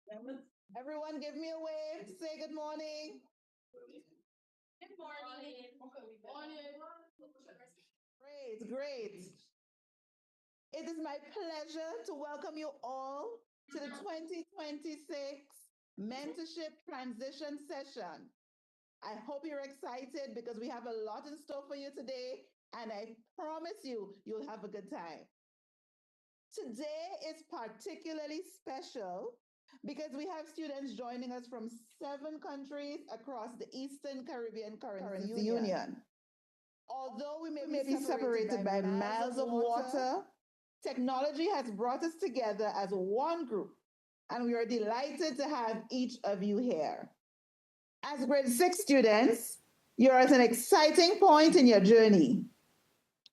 Everyone give me a wave. Say good morning. Good morning. Great, great. It is my pleasure to welcome you all to the 2026 Mentorship Transition Session. I hope you're excited because we have a lot in store for you today, and I promise you'll have a good time. Today is particularly special because we have students joining us from 7 countries across the Eastern Caribbean Currency Union. Although we may be separated by miles of water, technology has brought us together as one group, and we are delighted to have each of you here. As grade 6 students, you're at an exciting point in your journey.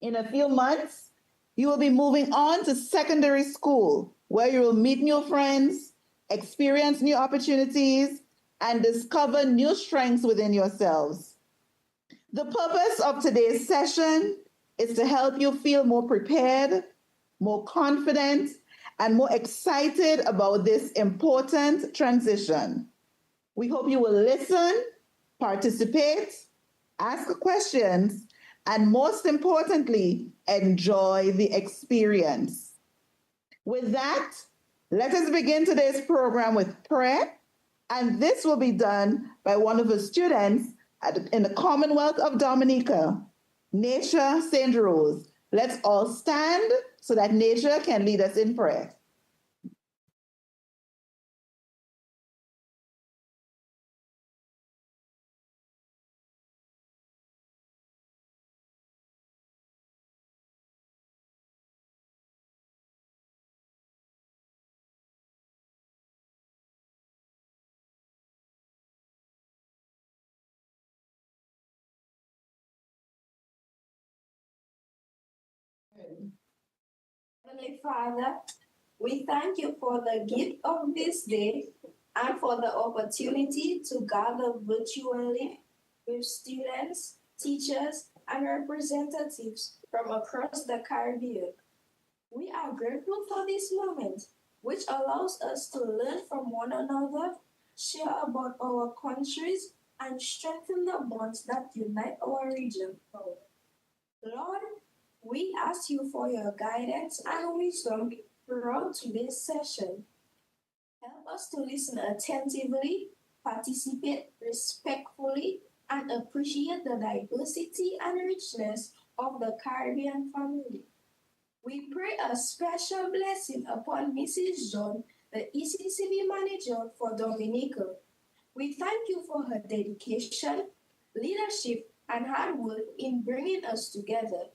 In a few months, you will be moving on to secondary school, where you will meet new friends, experience new opportunities, and discover new strengths within yourselves. The purpose of today's session is to help you feel more prepared, more confident, and more excited about this important transition. We hope you will listen, participate, ask questions, and most importantly, enjoy the experience. With that, let us begin today's program with prayer, and this will be done by one of the students in the Commonwealth of Dominica, Nature St. Rose. Let's all stand so that Nature can lead us in prayer. Heavenly Father, we thank you for the gift of this day and for the opportunity to gather virtually with students, teachers, and representatives from across the Caribbean. We are grateful for this moment, which allows us to learn from one another, share about our countries, and strengthen the bonds that unite our region. Lord, we ask you for your guidance and wisdom throughout today's session. Help us to listen attentively, participate respectfully, and appreciate the diversity and richness of the Caribbean family. We pray a special blessing upon Mrs. John, the Eccb manager for Dominica. We thank you for her dedication, leadership, and hard work in bringing us together.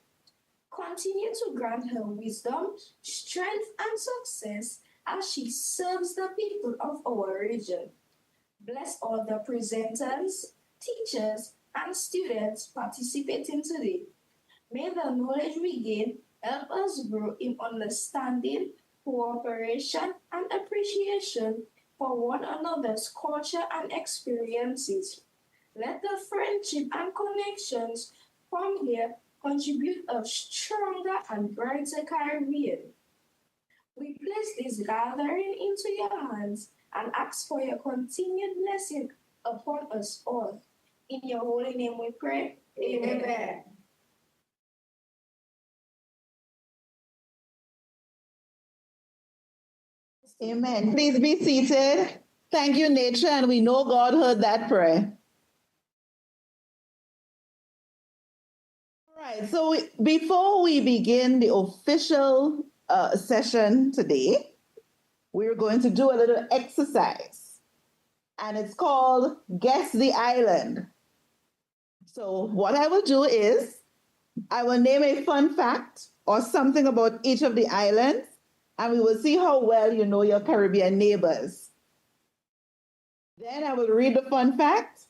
Continue to grant her wisdom, strength, and success as she serves the people of our region. Bless all the presenters, teachers, and students participating today. May the knowledge we gain help us grow in understanding, cooperation, and appreciation for one another's culture and experiences. Let the friendship and connections from here contribute a stronger and brighter Caribbean. We place this gathering into your hands and ask for your continued blessing upon us all. In your holy name we pray. Amen. Amen. Please be seated. Thank you, Nature, and we know God heard that prayer. All right, so before we begin the official session today, we're going to do a little exercise, and it's called Guess the Island. So what I will do is I will name a fun fact or something about each of the islands, and we will see how well you know your Caribbean neighbors. Then I will read the fun fact,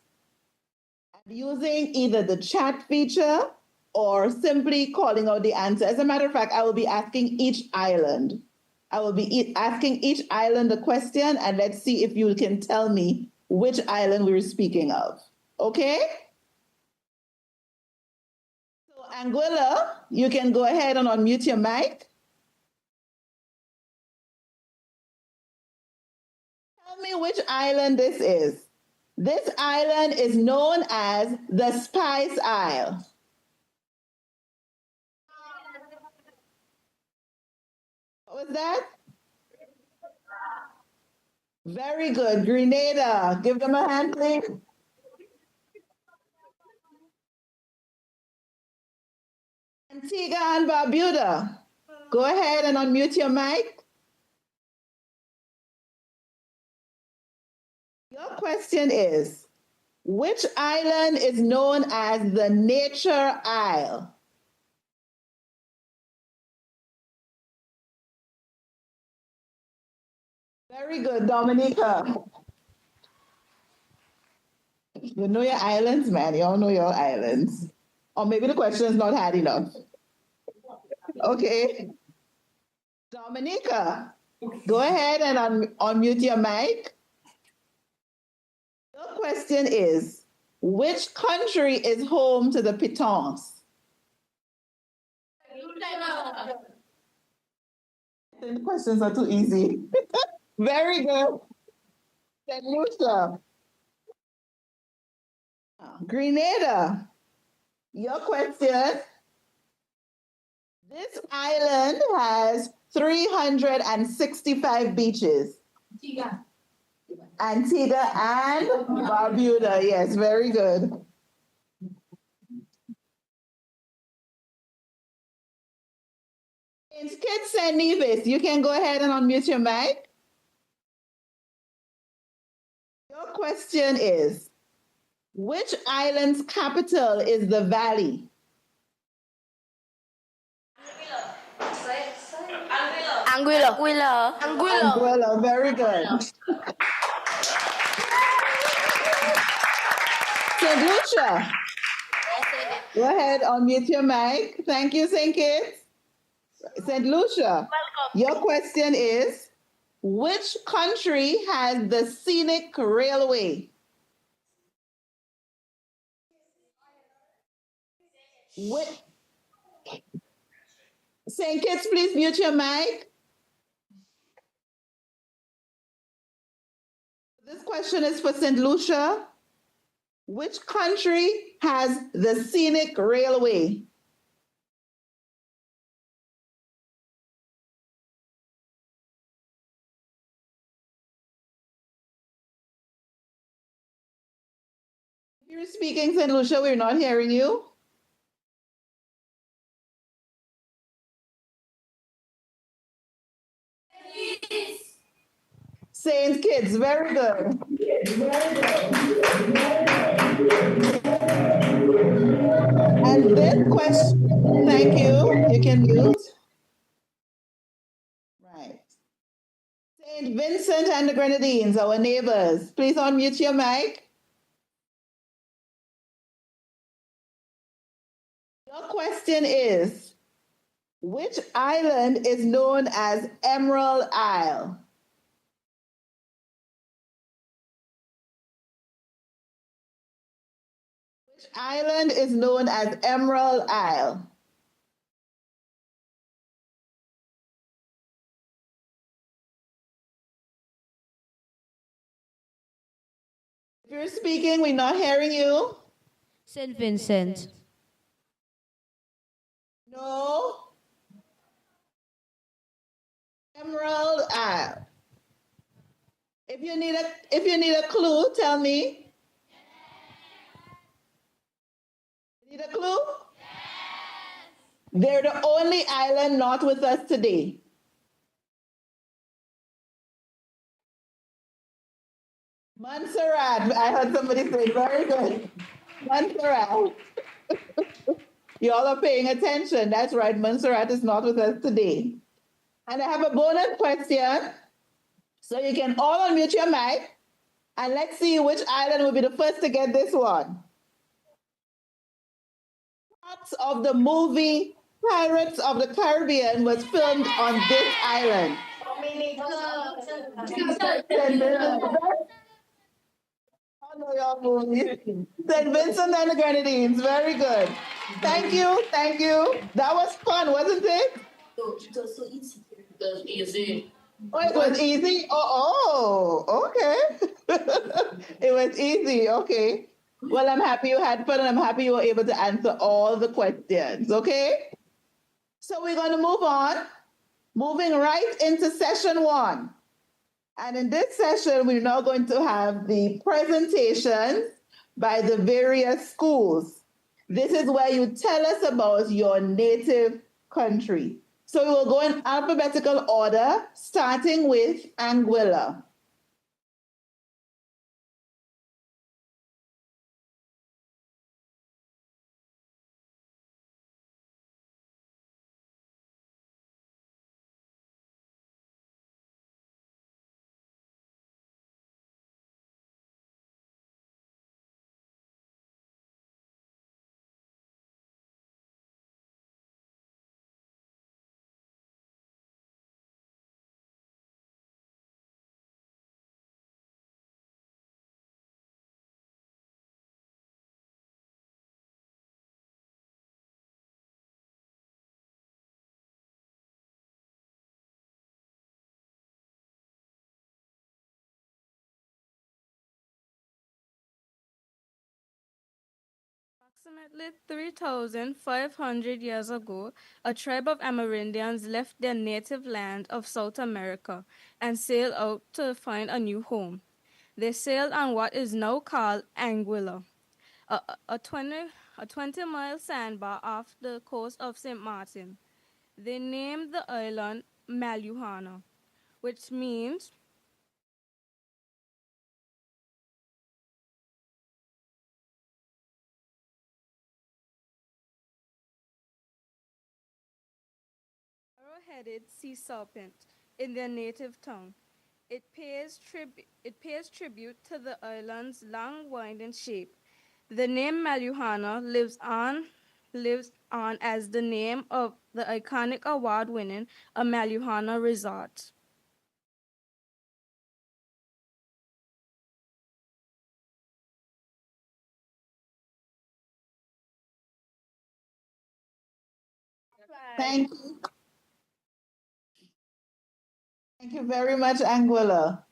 and using either the chat feature or simply calling out the answer. As a matter of fact, I will be asking each island. I will be asking each island a question, and let's see if you can tell me which island we're speaking of. Okay? So, Anguilla, you can go ahead and unmute your mic. Tell Tell me which island this is. This island is known as the Spice Isle. What was that? Very good. Grenada. Give them a hand, please. Antigua and Barbuda. Go ahead and unmute your mic. Your question is, which island is known as the Nature Isle? Very good, Dominica. You know your islands, man. You all know your islands. Or maybe the question is not hard enough. Okay. Dominica, go ahead and unmute your mic. Your question is, which country is home to the pitons? The questions are too easy. Very good. St. Lucia. Grenada. Your question. This island has 365 beaches. Antigua and Barbuda. Yes, very good. It's Kitts and Nevis. You can go ahead and unmute your mic. Your question is, which island's capital is the Valley? Anguilla. Very good. St. Lucia. Go ahead, unmute your mic. Thank you, St. Kitts. St. Lucia. Your question is, which country has the scenic railway? St. Kitts, please mute your mic. This question is for St. Lucia. Which country has the scenic railway? If you're speaking, St. Lucia, we're not hearing you. St. Kitts, very good. And this question, thank you. You can mute. Right. St. Vincent and the Grenadines, our neighbors. Please unmute your mic. Your question is, which island is known as Emerald Isle? Which island is known as Emerald Isle? If you're speaking, we're not hearing you. St. Vincent. No. Emerald Isle. If you need a clue, tell me. Need a clue? Yes. They're the only island not with us today. Montserrat. I heard somebody say, very good. Montserrat. You all are paying attention. That's right. Montserrat is not with us today. And I have a bonus question. So you can all unmute your mic. And let's see which island will be the first to get this one. Parts of the movie Pirates of the Caribbean was filmed on this island. St. Vincent and the Grenadines. Very good. Thank you. Thank you. That was fun, wasn't it? It was so easy. It was easy. Oh, it was easy? Okay. It was easy. Okay. Well, I'm happy you had fun and I'm happy you were able to answer all the questions. Okay. So we're going to move on, moving right into session one. And in this session, we're now going to have the presentations by the various schools. This is where you tell us about your native country. So we will go in alphabetical order, starting with Anguilla. Approximately 3,500 years ago, a tribe of Amerindians left their native land of South America and sailed out to find a new home. They sailed on what is now called Anguilla, a 20-mile sandbar off the coast of St. Martin. They named the island Maluhana, which means arrow-headed sea serpent in their native tongue. It pays tribute to the island's long winding shape. The name Maluhana lives on as the name of the iconic award-winning Maluhana Resort. Thank you. Thank you very much, Anguilla.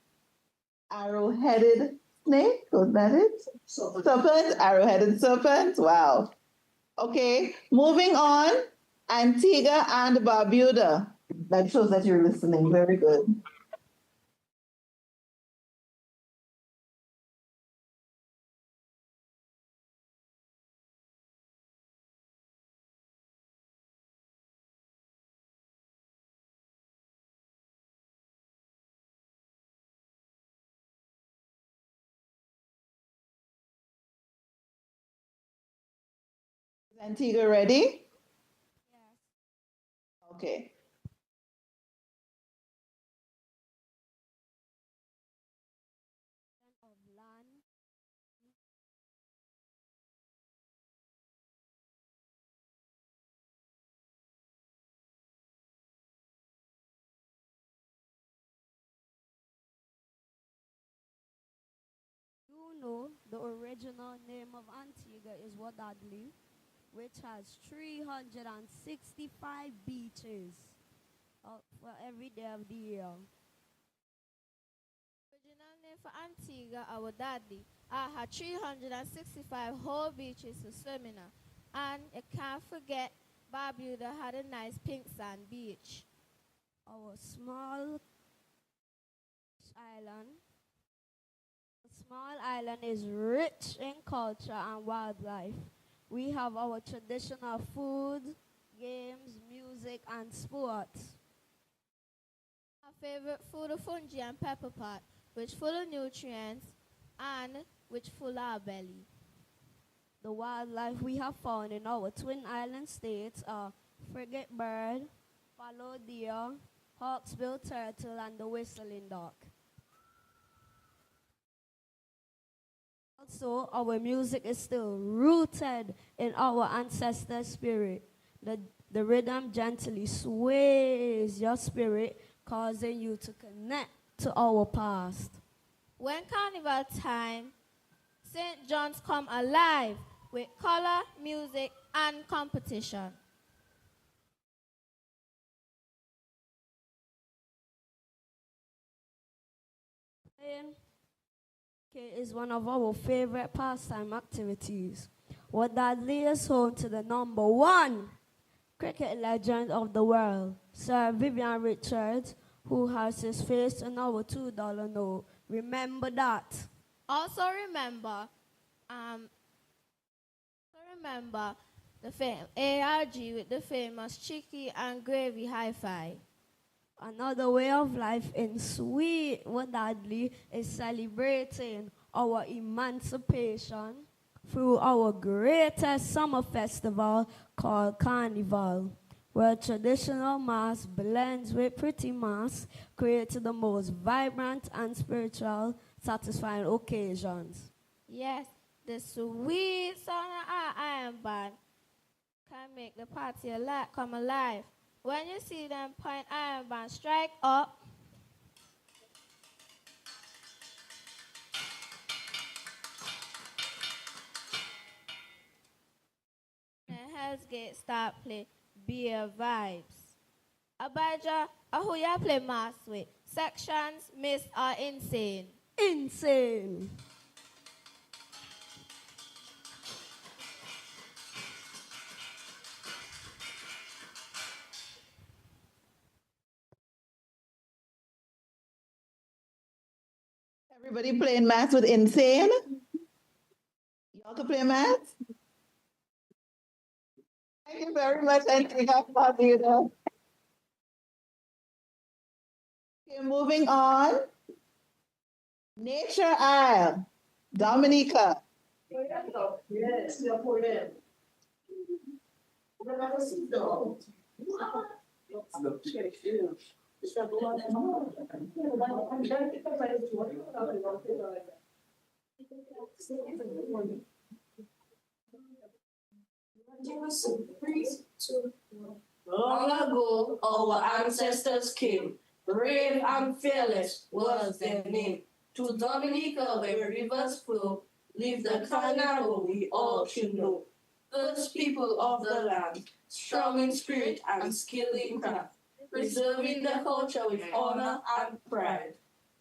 Arrow-headed snake, was that it? Serpent, arrow-headed serpent. Wow. Okay, moving on. Antigua and Barbuda. That shows that you're listening. Very good. Is Antigua ready? Okay. Of land. You know the original name of Antigua is Wadadli, which has 365 beaches for every day of the year. Original name for Antigua, our daddy, had 365 whole beaches to swim in. And you can't forget Barbuda had a nice pink sand beach. Our small island. The small island is rich in culture and wildlife. We have our traditional food, games, music, and sports. Our favorite food of fungi and pepper pot, which full of nutrients and which full our belly. The wildlife we have found in our Twin Island states are frigate bird, fallow deer, hawksbill turtle, and the whistling duck. Also, our music is still rooted in our ancestor spirit. The rhythm gently sways your spirit, causing you to connect to our past. When carnival time, St. John's come alive with color, music, and competition. Playing cricket is one of our favorite pastime activities. What that leads home to the number one cricket legend of the world, Sir Vivian Richards, who has his face on our $2 note. Remember that. Also remember the ARG with the famous Chicky and Gravy Hi-Fi. Another way of life in Sweet Wadadley is celebrating our emancipation through our greatest summer festival called Carnival, where traditional mass blends with pretty mass, creating the most vibrant and spiritual, satisfying occasions. Yes, the sweet sound of our iron band can make the party come alive. When you see them point iron band strike up, and Hell's Gate start play beer vibes. Abijah, who you play mass with? Sections, miss are insane. Insane! Everybody playing maths with insane? Y'all can play maths? Thank you very much, Antigua Barbuda. Okay, moving on. Nature Isle, Dominica. Yes, you're for them. Long ago, our ancestors came. Brave and fearless was their name. To Dominica, where rivers flow, live the Carnaval we all should know. Those people of the land, strong in spirit and skilled in craft, preserving the culture with honor and pride.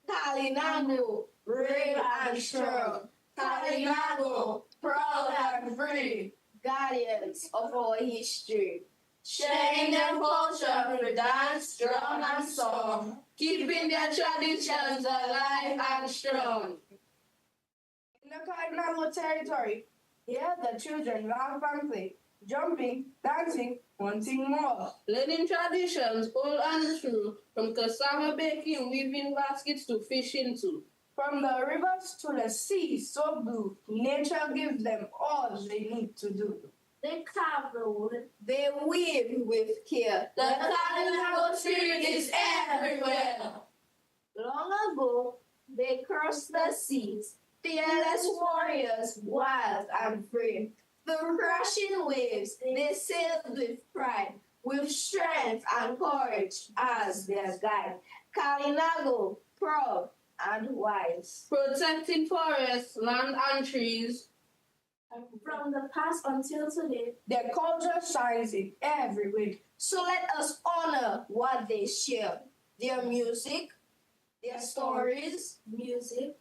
Kalinago, brave and strong. Kalinago, proud and free. Guardians of our history. Sharing their culture with dance, drum, and song. Keeping their traditions alive and strong. In the Kalinago territory, here the children laugh and play, jumping, dancing, wanting more. Learning traditions old and true, from cassava baking, weaving baskets to fishing too. From the rivers to the sea so blue, nature gives them all they need to do. They carve the wood, they weave with care. The Kalinago spirit is everywhere. Long ago, they crossed the seas, fearless warriors, wild and free. Through crashing waves, they sailed with pride, with strength and courage as their guide. Kalinago, proud and wise. Protecting forests, land and trees. From the past until today, their culture shines in every way. So let us honor what they share. Their music, their stories,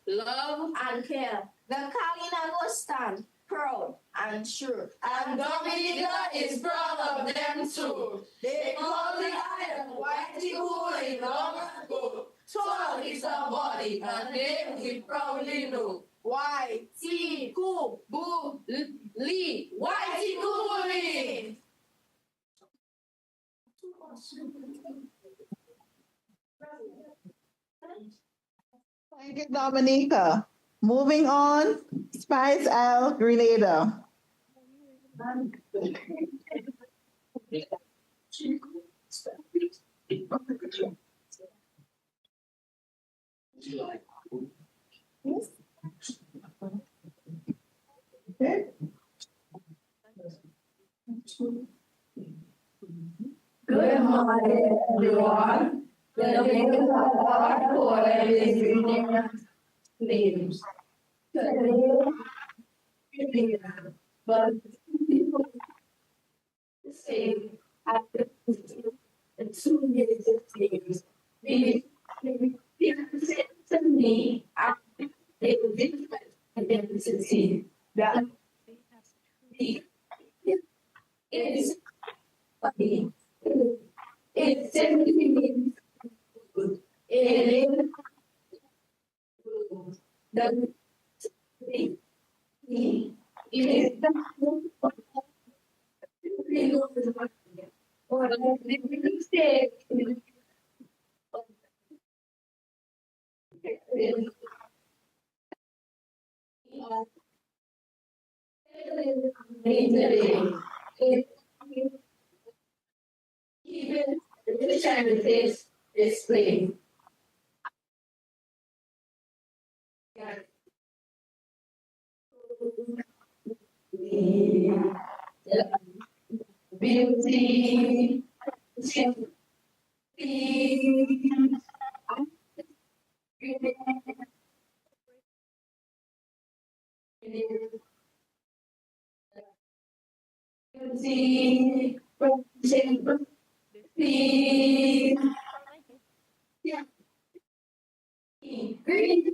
love, and care. The Kalinago stand proud and true. And Dominica is proud of them too. They call the island Whitey Holy long ago. Tall is our body, and name we proudly know. Whitey Coo Boo Lee. Whitey Holy. Thank you, Dominica. Moving on, Spice Isle, Grenada. Okay. Good morning, everyone. The name of our poem is Union Names. Today, but people say after 2 years of names, people said to me, I beauty that is funny. It simply means good. It is the it is or the mistake even the charities display. Beauty, beauty, green.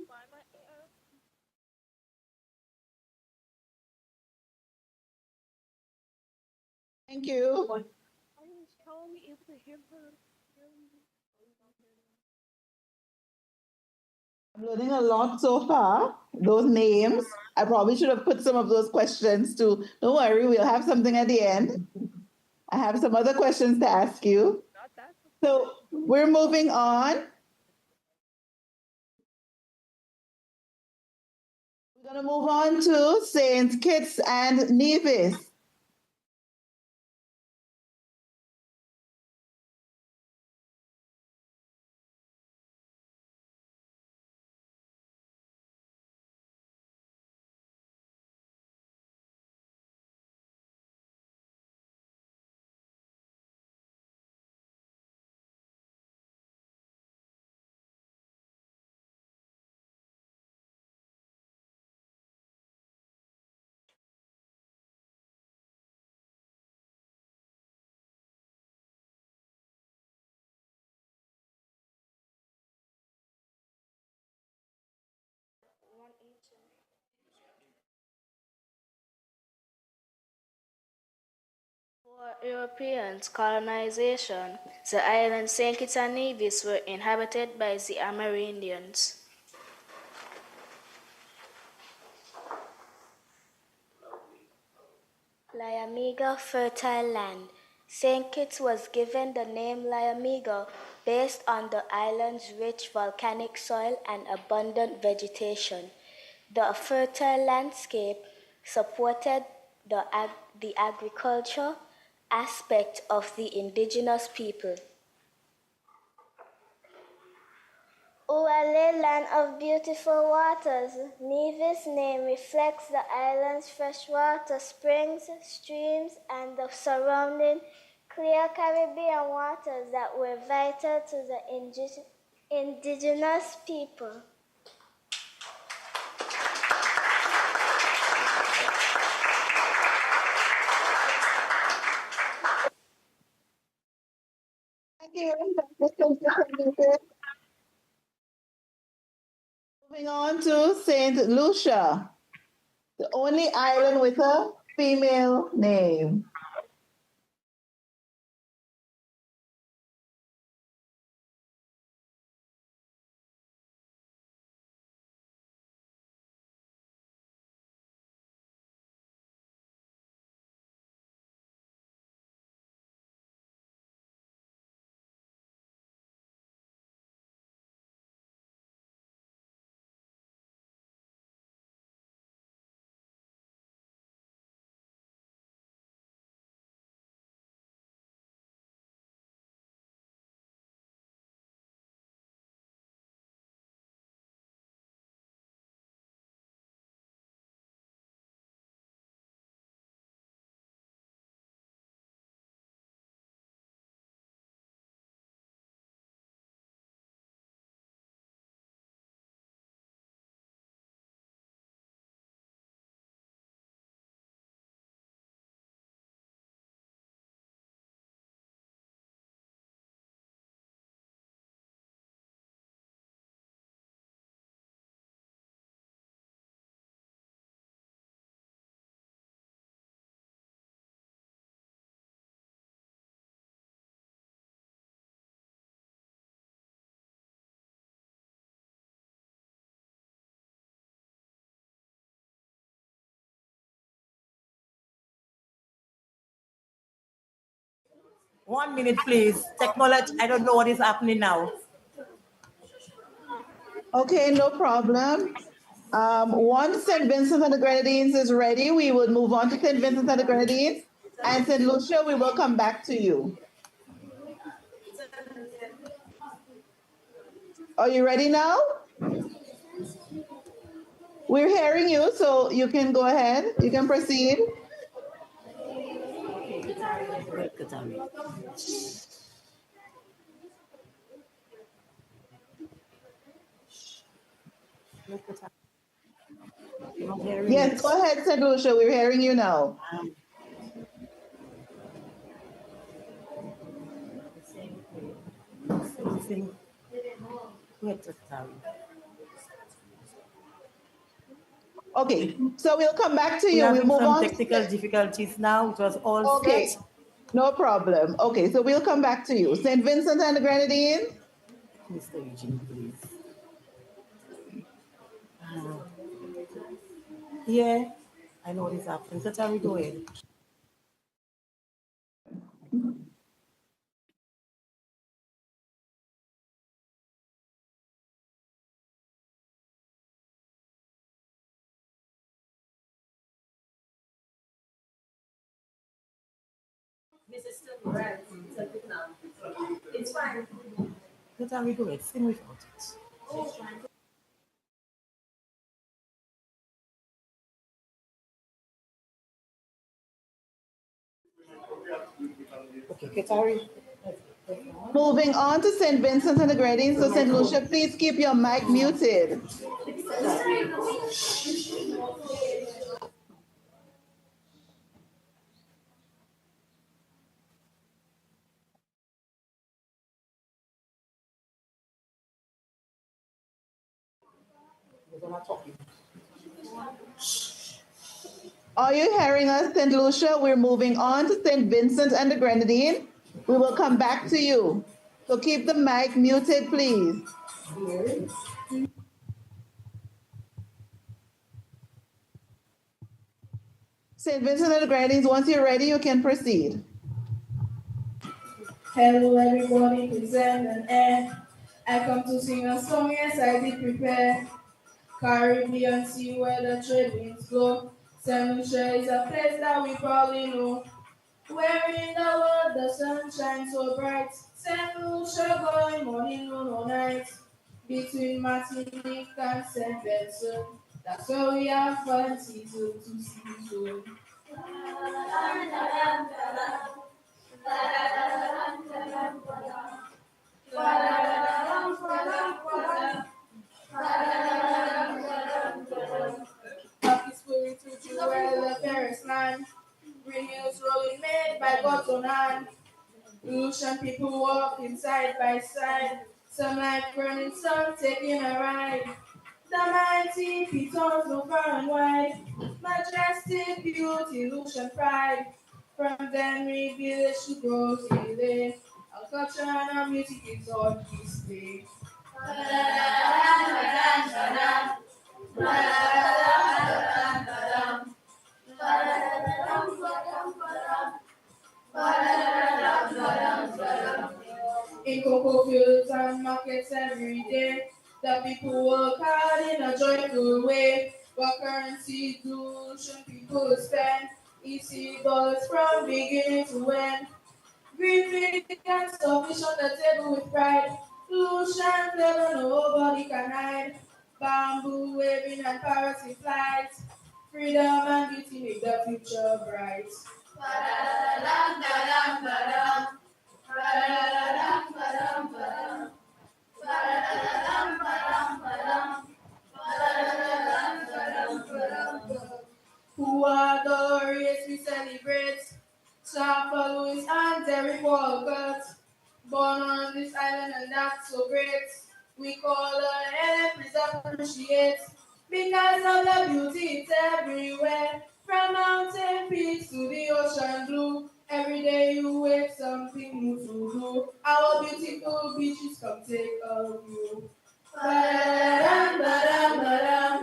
Thank you. I'm learning a lot so far. Those names, I probably should have put some of those questions too. Don't worry, we'll have something at the end. I have some other questions to ask you. So we're moving on. We're going to move on to Saint Kitts and Nevis. Before Europeans' colonization, the island St. Kitts and Nevis were inhabited by the Amerindians. Lyamiga fertile land. St. Kitts was given the name Lyamiga based on the island's rich volcanic soil and abundant vegetation. The fertile landscape supported the agriculture aspect of the indigenous people. Uale, land of beautiful waters. Nevis' name reflects the island's freshwater springs, streams, and the surrounding clear Caribbean waters that were vital to the indigenous people. Thank you. Moving on to Saint Lucia, the only island with a female name. 1 minute, please. Technology, I don't know what is happening now. Okay, no problem. Once St. Vincent and the Grenadines is ready, we will move on to St. Vincent and the Grenadines. And St. Lucia, we will come back to you. Are you ready now? We're hearing you, so you can go ahead. You can proceed. Yes, go ahead, St. Lucia. We're hearing you now. Okay, so we'll come back to you. We'll move some on. Technical difficulties now. It was all okay. set. No problem. Okay, so we'll come back to you. St. Vincent and the Grenadines. Mr. Eugene, please. Yeah, I know what is happening. So tell me, go ahead. It's fine. So tell me, go ahead. Sing without it. Okay, Katari. Moving on to St. Vincent and the Grenadines. So St. Lucia, please keep your mic muted. Are you hearing us, St. Lucia? We're moving on to St. Vincent and the Grenadines. We will come back to you. So keep the mic muted, please. St. Vincent and the Grenadines, once you're ready, you can proceed. Hello everybody, present and air. I come to sing a song, yes I did prepare. Caribbean sea where the trade winds blow. St. Lucia is a place that we probably know. Where in the world the sun shines so bright. St. Lucia going morning, noon or night. Between Martinique and St. Vincent. That's where we have fun season to season. Happy spirit to Jewel, the Paris land. Green hills rolling made by God's hand. Ocean people walking side by side. Some like burning sun taking a ride. The mighty pitons so far and wide. Majestic beauty, ocean pride. From Denry village to Grosse Ile. Our culture and our music is on display. In cocoa fields and markets every day, the people work hard in a joyful way. What currency do ocean people spend? Easy dollars from beginning to end. Green feed and fish on the table with pride. Ocean level nobody can hide. Bamboo waving and parrots in flight. Freedom and beauty make the future bright. Who are the race we celebrate? Sapa Louis and Derek Walcott. Born on this island and that's so great. We call her and please appreciate. Because of the beauty it's everywhere. From mountain peaks to the ocean blue. Every day you wake something new to do. Our beautiful beaches come take a view. Ba-da-da-dum, ba-dum, ba-dum.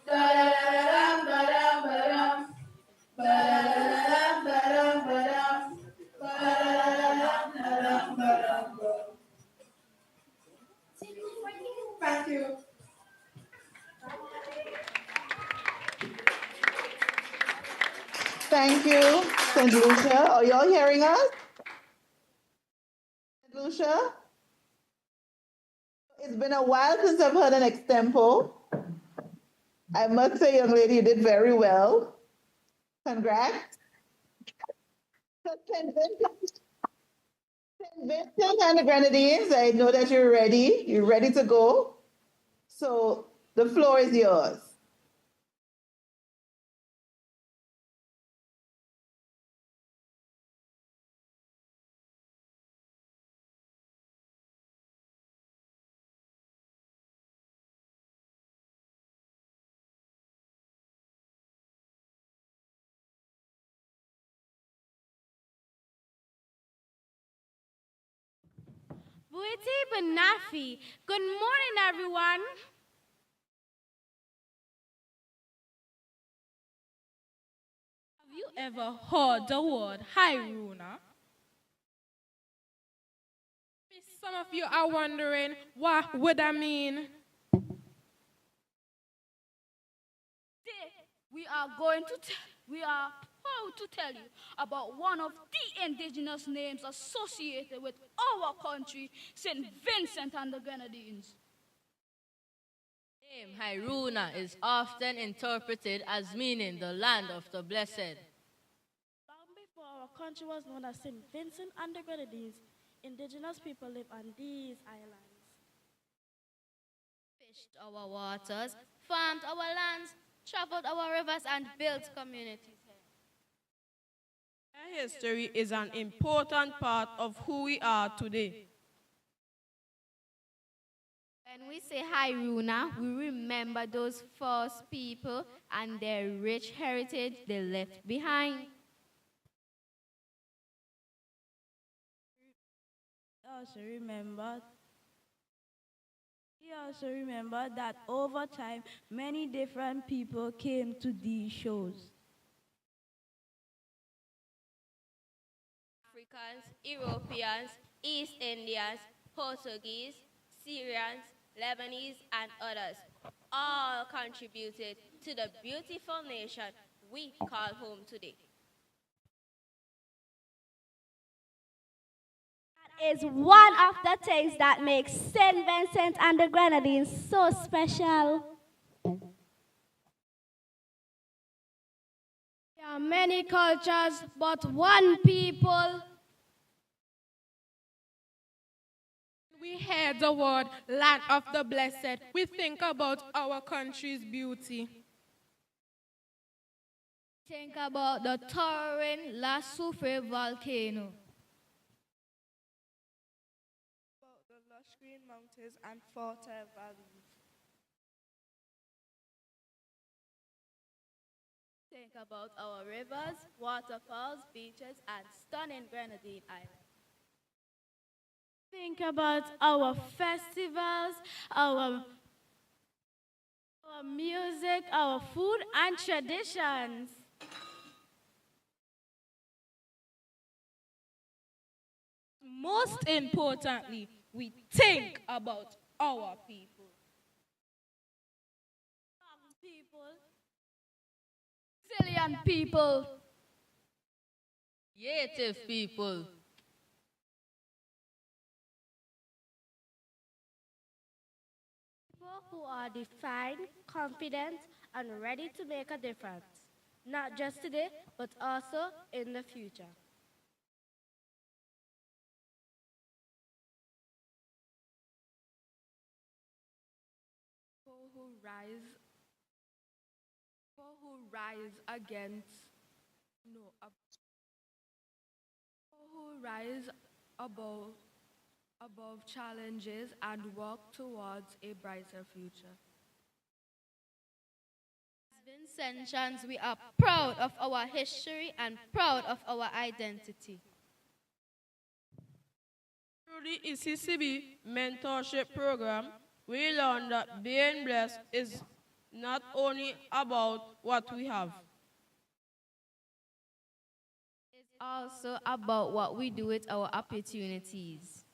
Ba-da-da-dum, ba-dum, ba-dum. Ba-da-da-dum, ba-dum, ba-dum. Ba-da-da-dum, Thank you. Thank you, St. Lucia. Are y'all hearing us? St. Lucia? It's been a while since I've heard an extempo. I must say, young lady, you did very well. Congrats. So, St. Vincent and the Grenadines, I know that you're ready. You're ready to go. So the floor is yours. Buiti Banafi. Good morning, everyone. Have you ever heard the word Hiruna? Some of you are wondering, what would that mean? We are going to proud to tell you about one of the indigenous names associated with our country, St. Vincent and the Grenadines. The name Hiruna is often interpreted as meaning the land of the blessed. Long before our country was known as St. Vincent and the Grenadines, indigenous people lived on these islands. Fished our waters, farmed our lands, traveled our rivers, and built communities. Their history is an important part of who we are today. When we say Hiruna, we remember those first people and their rich heritage they left behind. We also remember that over time, many different people came to these shows. Africans, Europeans, East Indians, Portuguese, Syrians, Lebanese, and others all contributed to the beautiful nation we call home today. Is one of the things that makes St. Vincent and the Grenadines so special. There are many cultures, but one people. We hear the word land of the blessed. We think about our country's beauty. Think about the towering La Soufre volcano. The lush green mountains and fertile valleys. Think about our rivers, waterfalls, beaches, and stunning Grenadine Island. Think about our festivals, our music, our food, and traditions. Most importantly, we think about our people. Young people, resilient people, Creative people. People who are defined, confident, and ready to make a difference, not just today, but also in the future. People who rise against, no, people who rise above challenges and work towards a brighter future. As Vincentians, we are proud of our history and proud of our identity. Through the Eccb mentorship program, we learned that being blessed is not only about what we have. It's also about what we do with our opportunities.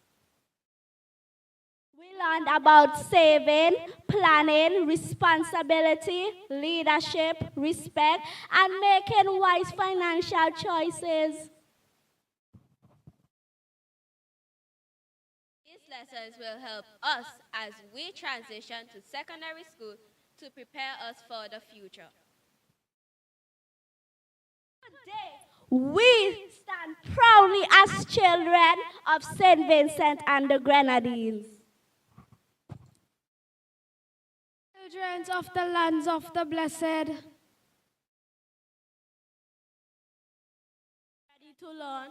We learned about saving, planning, responsibility, leadership, respect, and making wise financial choices. These lessons will help us as we transition to secondary school to prepare us for the future. We stand proudly as children of St. Vincent and the Grenadines. Children of the lands of the blessed. Ready to learn.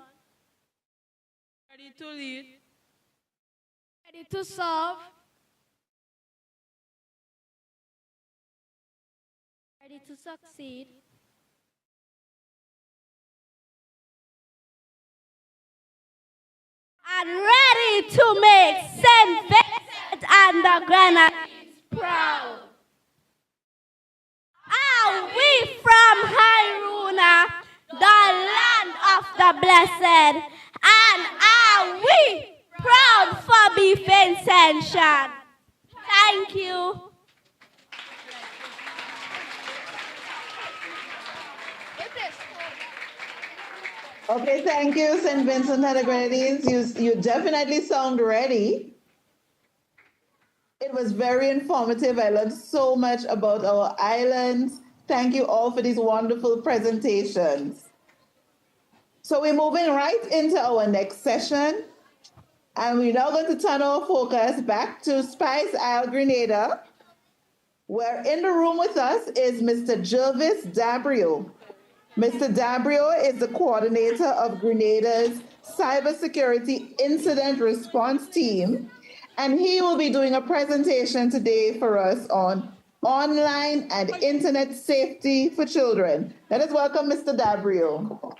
Ready to lead. Ready to serve. Ready to succeed. And ready to make St. Vincent and the Grenadines proud. Are we from Hairuna, the land of the blessed? And are we proud for being Vincentian? Thank you. Okay, thank you, St. Vincent and the Grenadines. You definitely sound ready. It was very informative. I learned so much about our islands. Thank you all for these wonderful presentations. So we're moving right into our next session. And we're now going to turn our focus back to Spice Isle, Grenada, where in the room with us is Mr. Jervis Dabrio. Mr. Dabrio is the coordinator of Grenada's Cybersecurity Incident Response Team, and he will be doing a presentation today for us on online and internet safety for children. Let us welcome Mr. Dabrio.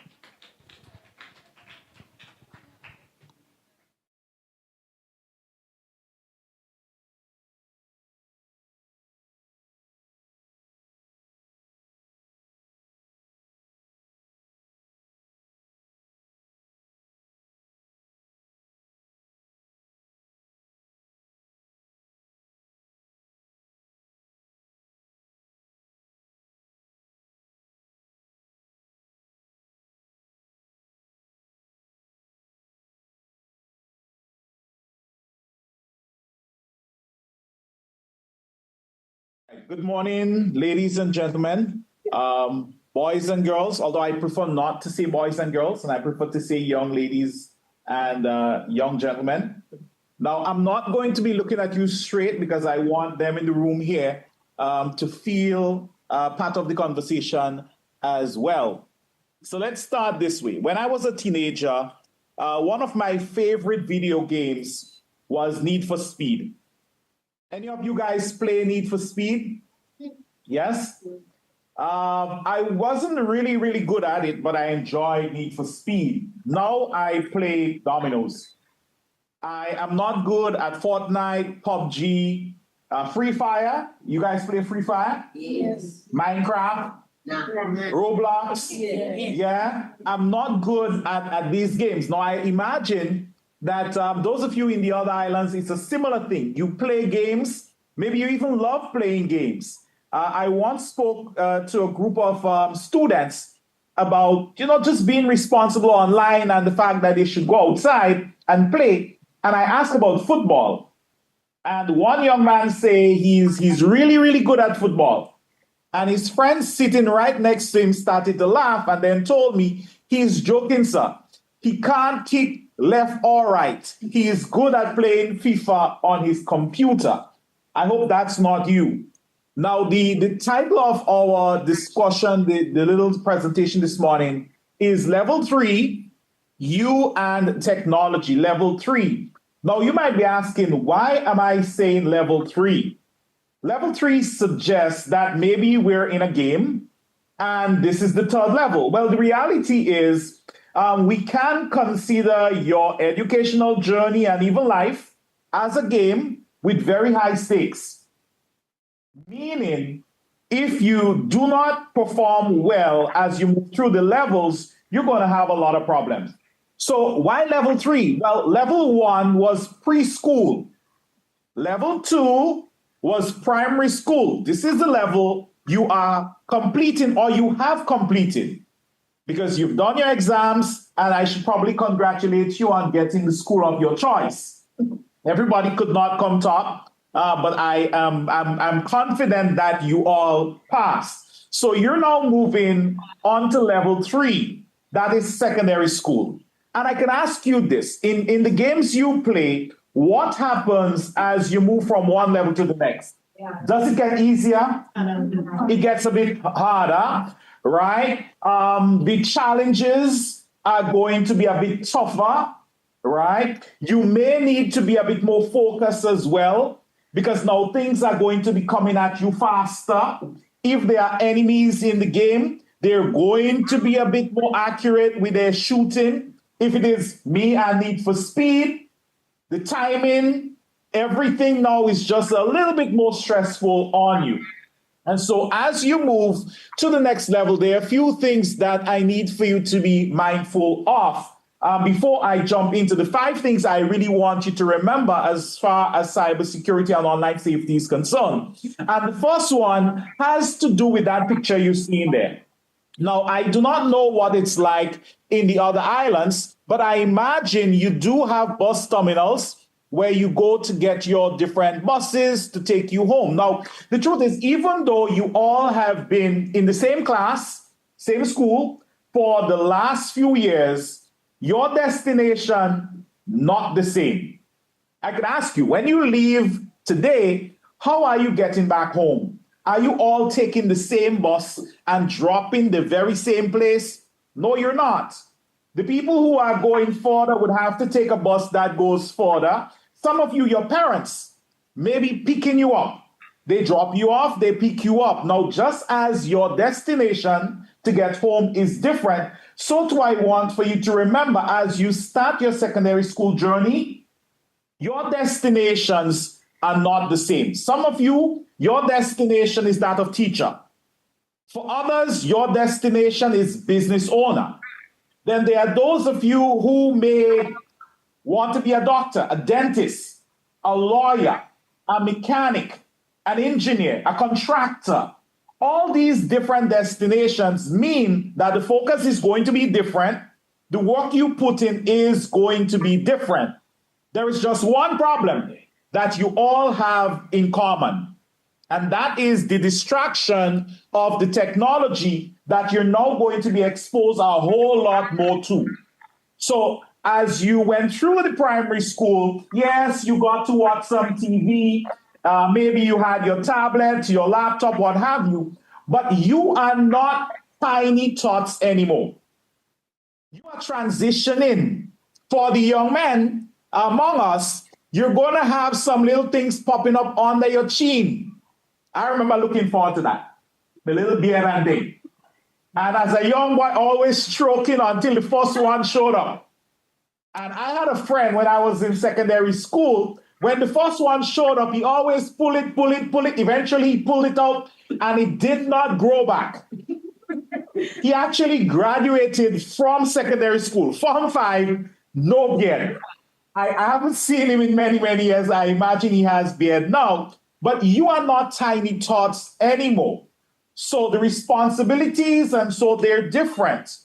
Good morning, ladies and gentlemen, boys and girls, although I prefer not to say boys and girls, and I prefer to say young ladies and young gentlemen. Now, I'm not going to be looking at you straight because I want them in the room here to feel part of the conversation as well. So let's start this way. When I was a teenager, one of my favorite video games was Need for Speed. Any of you guys play Need for Speed? Yes? I wasn't really good at it, but I enjoyed Need for Speed. Now I play dominoes. I am not good at Fortnite, PUBG, Free Fire. You guys play Free Fire? Yes. Minecraft? No. Roblox? Yeah. I'm not good at these games. Now I imagine that those of you in the other islands, it's a similar thing. You play games, maybe you even love playing games. I once spoke to a group of students about, just being responsible online and the fact that they should go outside and play. And I asked about football. And one young man say he's really good at football. And his friends sitting right next to him started to laugh and then told me, he's joking, sir. He can't kick left or right. He is good at playing FIFA on his computer. I hope that's not you. Now, the title of our discussion, the little presentation this morning is Level 3, You and Technology, Level 3. Now, you might be asking, why am I saying Level 3? Level 3 suggests that maybe we're in a game and this is the third level. Well, the reality is we can consider your educational journey and even life as a game with very high stakes. Meaning, if you do not perform well as you move through the levels, you're going to have a lot of problems. So why level 3? Well, level 1 was preschool. Level 2 was primary school. This is the level you are completing or you have completed because you've done your exams, and I should probably congratulate you on getting the school of your choice. Everybody could not come top, but I'm confident that you all passed. So you're now moving on to level 3. That is secondary school. And I can ask you this, in the games you play, what happens as you move from one level to the next? Does it get easier? It gets a bit harder, right? The challenges are going to be a bit tougher, right? You may need to be a bit more focused as well, because now things are going to be coming at you faster. If there are enemies in the game, they're going to be a bit more accurate with their shooting. If it is me, I need for speed, the timing, everything now is just a little bit more stressful on you. And so as you move to the next level, there are a few things that I need for you to be mindful of. Before I jump into the 5 things I really want you to remember as far as cybersecurity and online safety is concerned. And the first one has to do with that picture you see there. Now, I do not know what it's like in the other islands, but I imagine you do have bus terminals where you go to get your different buses to take you home. Now, the truth is, even though you all have been in the same class, same school for the last few years, your destination, not the same. I could ask you, when you leave today, how are you getting back home? Are you all taking the same bus and dropping the very same place? No, you're not. The people who are going further would have to take a bus that goes further. Some of you, your parents, may be picking you up. They drop you off, they pick you up. Now, just as your destination to get home is different, so too I want for you to remember as you start your secondary school journey, your destinations are not the same. Some of you, your destination is that of teacher. For others, your destination is business owner. Then there are those of you who may want to be a doctor, a dentist, a lawyer, a mechanic, an engineer, a contractor. All these different destinations mean that the focus is going to be different. The work you put in is going to be different. There is just one problem that you all have in common, and that is the distraction of the technology that you're now going to be exposed a whole lot more to. So as you went through the primary school, yes, you got to watch some TV, maybe you had your tablet, your laptop, what have you, but you are not tiny tots anymore. You are transitioning. For the young men among us, you're going to have some little things popping up under your chin. I remember looking forward to that. The little beard and thing. And as a young boy, always stroking until the first one showed up. And I had a friend when I was in secondary school. When the first one showed up, he always pull it. Eventually, he pulled it out, and it did not grow back. He actually graduated from secondary school. Form 5, no beard. I haven't seen him in many, many years. I imagine he has beard now. But you are not tiny tots anymore. So the responsibilities, and so they're different.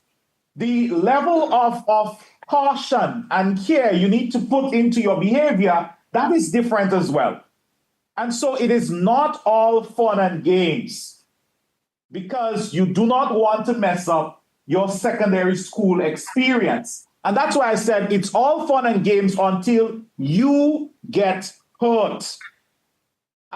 The level of caution and care you need to put into your behavior, that is different as well. And so it is not all fun and games, because you do not want to mess up your secondary school experience. And that's why I said it's all fun and games until you get hurt.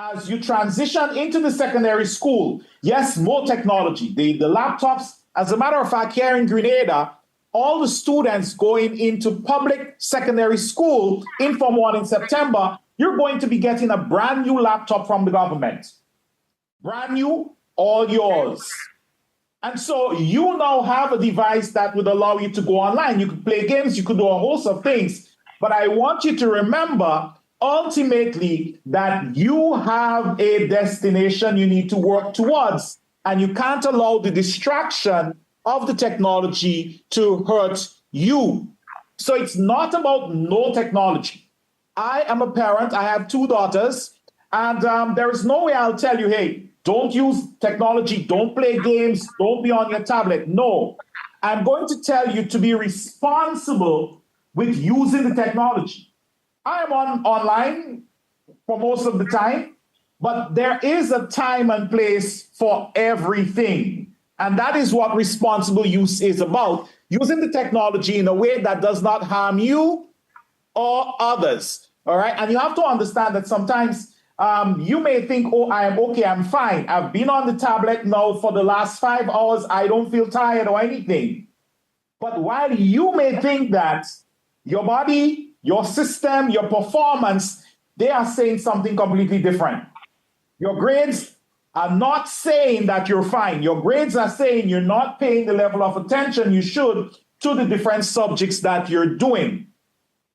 As you transition into the secondary school, yes, more technology, the laptops. As a matter of fact, here in Grenada, all the students going into public secondary school in Form 1 in September, you're going to be getting a brand new laptop from the government. Brand new, all yours. And so you now have a device that would allow you to go online. You could play games, you could do a host of things. But I want you to remember, ultimately, that you have a destination you need to work towards, and you can't allow the distraction of the technology to hurt you. So it's not about no technology. I am a parent. I have 2 daughters. And there is no way I'll tell you, hey, don't use technology, don't play games, don't be on your tablet. No, I'm going to tell you to be responsible with using the technology. I am online for most of the time, but there is a time and place for everything. And that is what responsible use is about, using the technology in a way that does not harm you or others. All right. And you have to understand that sometimes you may think, oh, I am okay, I'm fine. I've been on the tablet now for the last 5 hours. I don't feel tired or anything. But while you may think that, your body, your system, your performance, they are saying something completely different. Your grades are not saying that you're fine. Your grades are saying you're not paying the level of attention you should to the different subjects that you're doing.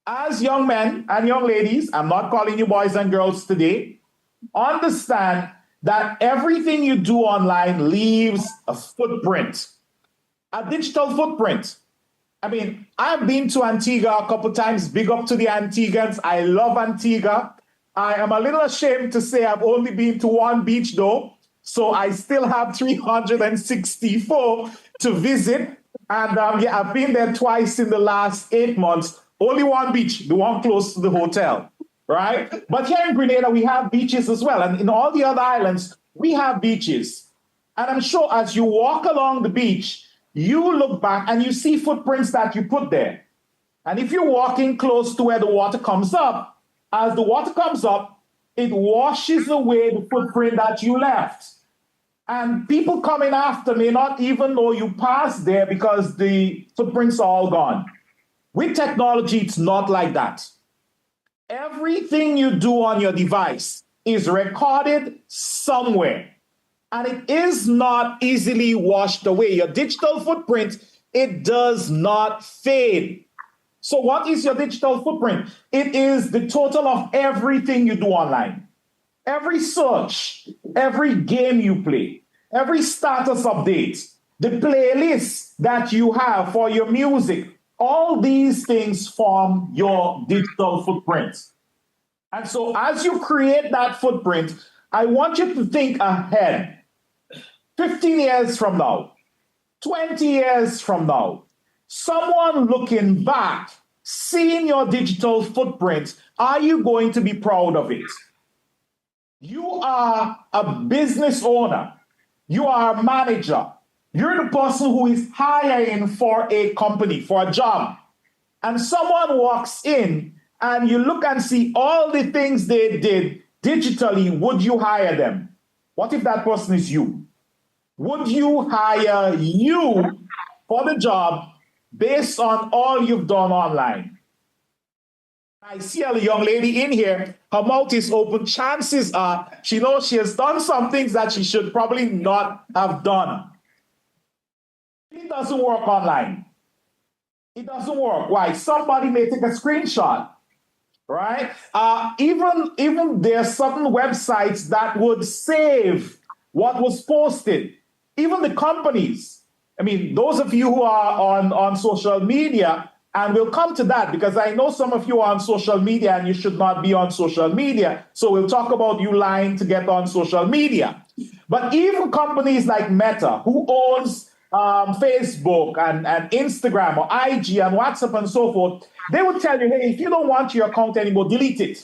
As young men and young ladies, I'm not calling you boys and girls today, understand that everything you do online leaves a footprint, a digital footprint. I mean, I've been to Antigua a couple times. Big up to the Antiguans. I love Antigua. I am a little ashamed to say I've only been to 1 beach though, so I still have 364 to visit. And yeah, I've been there twice in the last 8 months. Only 1 beach, the one close to the hotel, right? But here in Grenada, we have beaches as well. And in all the other islands, we have beaches. And I'm sure as you walk along the beach, you look back and you see footprints that you put there. And if you're walking close to where the water comes up, as the water comes up, it washes away the footprint that you left. And people coming after may not even know you passed there because the footprints are all gone. With technology, it's not like that. Everything you do on your device is recorded somewhere, and it is not easily washed away. Your digital footprint, it does not fade. So what is your digital footprint? It is the total of everything you do online. Every search, every game you play, every status update, the playlist that you have for your music, all these things form your digital footprint. And so as you create that footprint, I want you to think ahead. 15 years from now, 20 years from now, someone looking back, seeing your digital footprint, are you going to be proud of it? You are a business owner. You are a manager. You're the person who is hiring for a company, for a job. And someone walks in and you look and see all the things they did digitally. Would you hire them? What if that person is you? Would you hire you for the job based on all you've done online? I see a young lady in here, her mouth is open. Chances are she knows she has done some things that she should probably not have done. It doesn't work online. It doesn't work. Why? Somebody may take a screenshot, right? Even there are certain websites that would save what was posted. Even the companies. I mean, those of you who are on social media, and we'll come to that because I know some of you are on social media and you should not be on social media. So we'll talk about you lying to get on social media. But even companies like Meta, who owns Facebook and Instagram or IG and WhatsApp and so forth, they would tell you, hey, if you don't want your account anymore, delete it.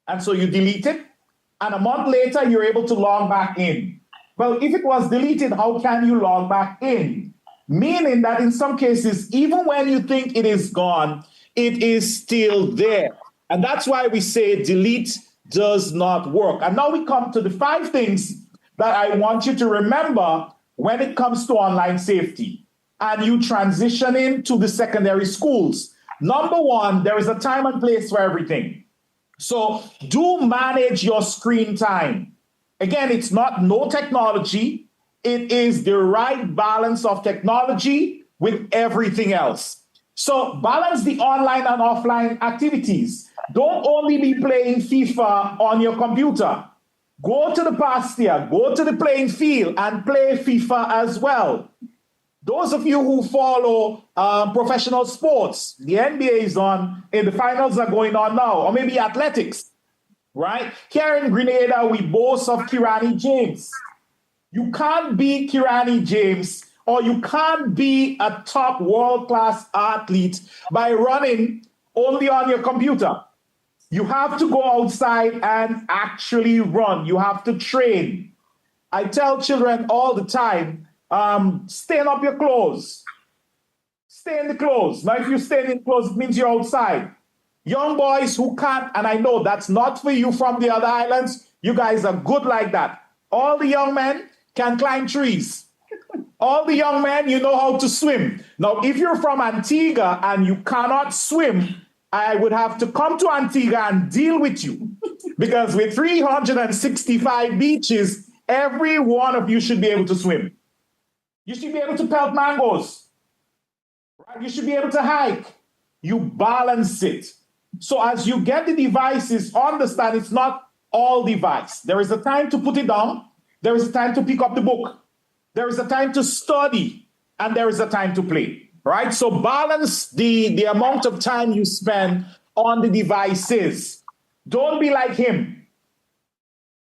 And so you delete it, and a month later, you're able to log back in. Well, if it was deleted, how can you log back in? Meaning that in some cases, even when you think it is gone, it is still there. And that's why we say delete does not work. And now we come to the 5 things that I want you to remember when it comes to online safety and you transitioning to the secondary schools. Number 1, there is a time and place for everything. So do manage your screen time. Again, it's not no technology. It is the right balance of technology with everything else. So balance the online and offline activities. Don't only be playing FIFA on your computer. Go to the pasture, go to the playing field and play FIFA as well. Those of you who follow professional sports, the NBA is on, and the finals are going on now, or maybe athletics, right? Here in Grenada, we boast of Kirani James. You can't be Kirani James, or you can't be a top world-class athlete by running only on your computer. You have to go outside and actually run. You have to train. I tell children all the time, stain up your clothes. Stay in the clothes. Now, if you stay in the clothes, it means you're outside. Young boys who can't, and I know that's not for you from the other islands, you guys are good like that. All the young men can climb trees. All the young men, you know how to swim. Now, if you're from Antigua and you cannot swim, I would have to come to Antigua and deal with you. Because with 365 beaches, every one of you should be able to swim. You should be able to pelt mangoes. Right? You should be able to hike. You balance it. So as you get the devices, understand it's not all device. There is a time to put it down. There is a time to pick up the book. There is a time to study. And there is a time to play. Right? So balance the amount of time you spend on the devices. Don't be like him.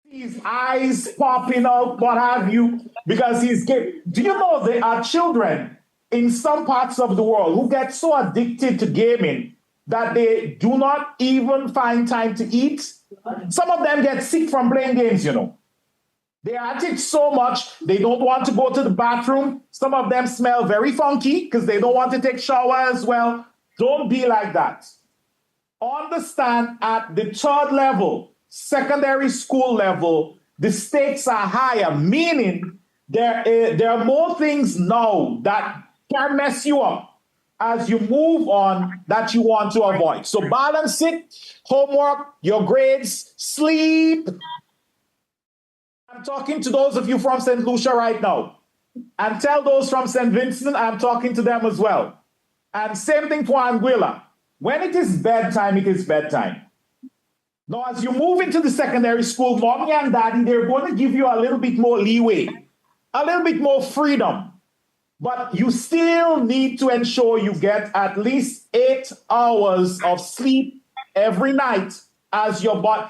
His eyes popping out, what have you, because he's gay. Do you know there are children in some parts of the world who get so addicted to gaming that they do not even find time to eat? Some of them get sick from playing games, you know. They are at it so much, they don't want to go to the bathroom. Some of them smell very funky because they don't want to take shower as well. Don't be like that. Understand at the third level, secondary school level, the stakes are higher, meaning there are more things now that can mess you up as you move on that you want to avoid. So balance it, homework, your grades, sleep. I'm talking to those of you from St. Lucia right now. And tell those from St. Vincent, I'm talking to them as well. And same thing for Anguilla. When it is bedtime, it is bedtime. Now, as you move into the secondary school, mommy and daddy, they're going to give you a little bit more leeway, a little bit more freedom. But you still need to ensure you get at least 8 hours of sleep every night as your body.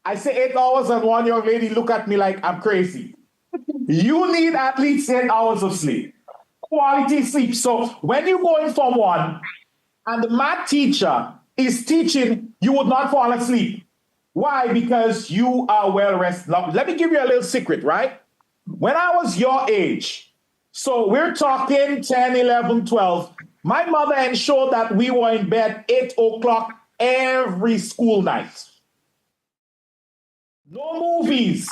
I say 8 hours, and one young lady look at me like I'm crazy. You need at least 8 hours of sleep, quality sleep. So when you go in Form 1 and the math teacher is teaching, you would not fall asleep. Why? Because you are well rested. Now, let me give you a little secret, right? When I was your age, so we're talking 10, 11, 12, my mother ensured that we were in bed 8 o'clock every school night. No movies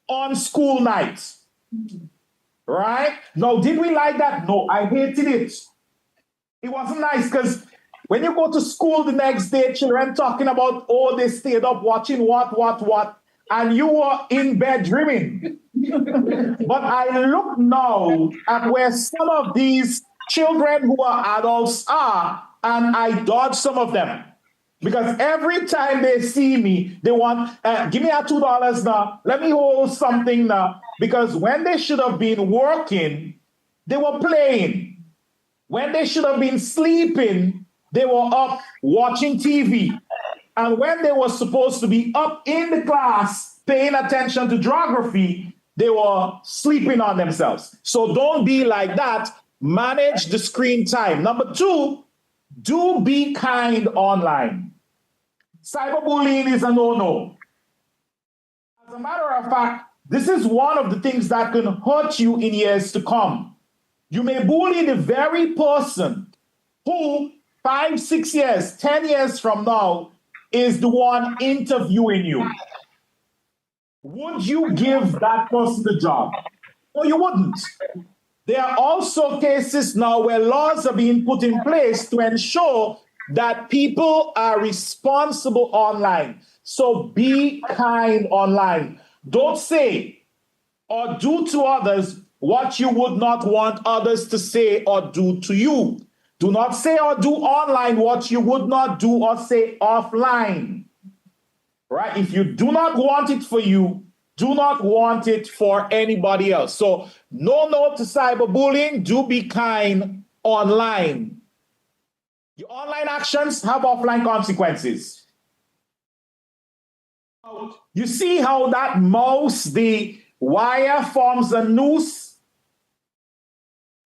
on school nights, right? Now, did we like that? No, I hated it. It wasn't nice because when you go to school the next day, children talking about, oh, they stayed up watching what, and you were in bed dreaming. But I look now at where some of these children who are adults are, and I dodge some of them. Because every time they see me, they want, give me a $2 now, let me hold something now. Because when they should have been working, they were playing. When they should have been sleeping, they were up watching TV. And when they were supposed to be up in the class, paying attention to geography, they were sleeping on themselves. So don't be like that. Manage the screen time. Number 2, do be kind online. Cyberbullying is a no-no. As a matter of fact, this is one of the things that can hurt you in years to come. You may bully the very person who 5, 6 years, 10 years from now is the one interviewing you. Would you give that person the job? No, you wouldn't. There are also cases now where laws are being put in place to ensure that people are responsible online. So be kind online. Don't say or do to others what you would not want others to say or do to you. Do not say or do online what you would not do or say offline. Right? If you do not want it for you, Do not want it for anybody else. So no to cyberbullying. Do be kind online. Your online actions have offline consequences. You see how that mouse, the wire, forms a noose?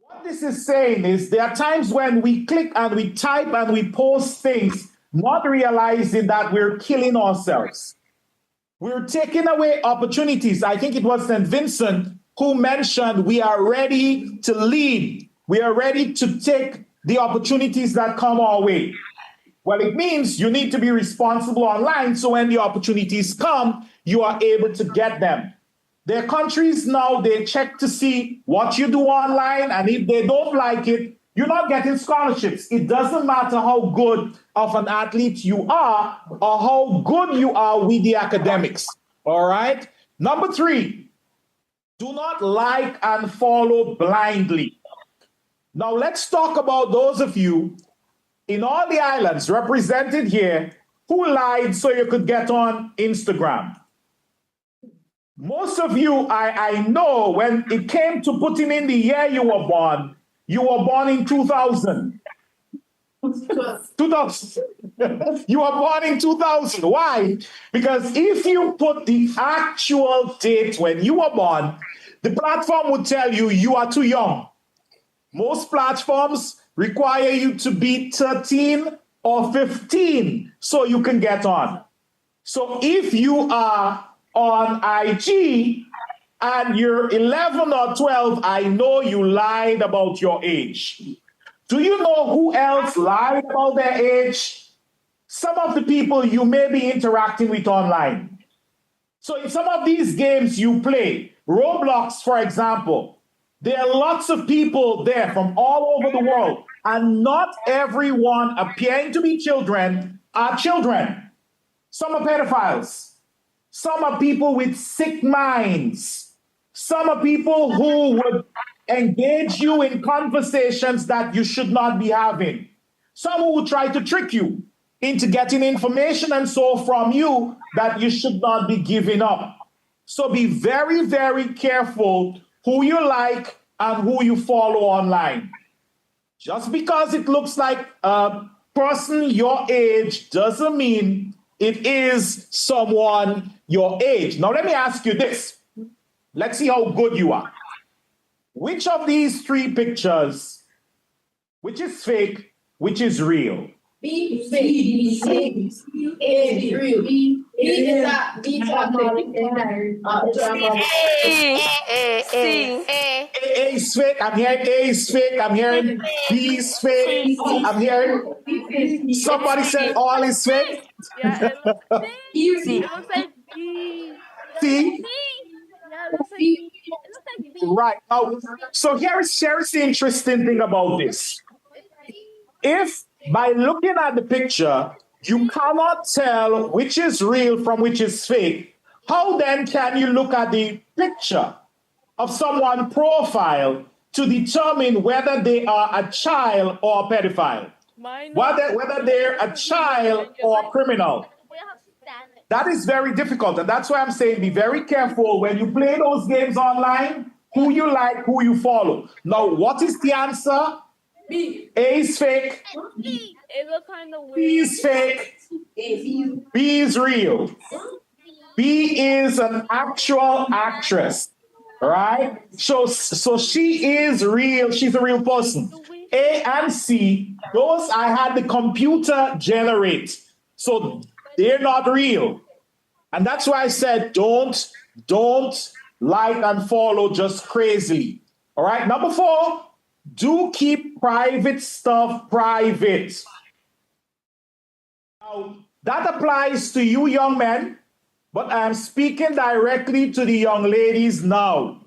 What this is saying is there are times when we click and we type and we post things, not realizing that we're killing ourselves. We're taking away opportunities. I think it was St. Vincent who mentioned we are ready to lead. We are ready to take the opportunities that come our way. Well, it means you need to be responsible online, so when the opportunities come, you are able to get them. There are countries now, they check to see what you do online, and if they don't like it, you're not getting scholarships. It doesn't matter how good of an athlete you are or how good you are with the academics, all right? Number 3, do not like and follow blindly. Now, let's talk about those of you in all the islands represented here who lied so you could get on Instagram. Most of you, I know when it came to putting in the year you were born in 2000. 2000. You were born in 2000. Why? Because if you put the actual date when you were born, the platform would tell you you are too young. Most platforms require you to be 13 or 15 so you can get on. So if you are on IG and you're 11 or 12, I know you lied about your age. Do you know who else lied about their age? Some of the people you may be interacting with online. So in some of these games you play, Roblox, for example, there are lots of people there from all over the world, and not everyone appearing to be children are children. Some are pedophiles. Some are people with sick minds. Some are people who would engage you in conversations that you should not be having. Some who would try to trick you into getting information and so from you that you should not be giving up. So be very, very careful who you like and who you follow online. Just because it looks like a person your age doesn't mean it is someone your age. Now, let me ask you this. Let's see how good you are. Which of these 3 pictures, which is fake, which is real? B, fake. A, real. B is A is fake. I'm hearing A is fake. I'm hearing B is fake. I'm hearing somebody said all is fake. Yeah, it looks like B. It looks like B. See? Yeah, it looks like B. It looks like B. Right. Now, so here's the interesting thing about this. If by looking at the picture, you cannot tell which is real from which is fake, how then can you look at the picture of someone's profile to determine whether they are a child or a pedophile? Whether they're a child or a criminal? That is very difficult, and that's why I'm saying be very careful when you play those games online, who you like, who you follow. Now, what is the answer? B. A is fake. It looks kind of weird. B is fake. B is real. B is an actual actress, right? So she is real. She's a real person. A and C, those I had the computer generate. So they're not real. And that's why I said don't like and follow just crazily. All right. Number 4, do keep private stuff private. Now, that applies to you young men, but I'm speaking directly to the young ladies now.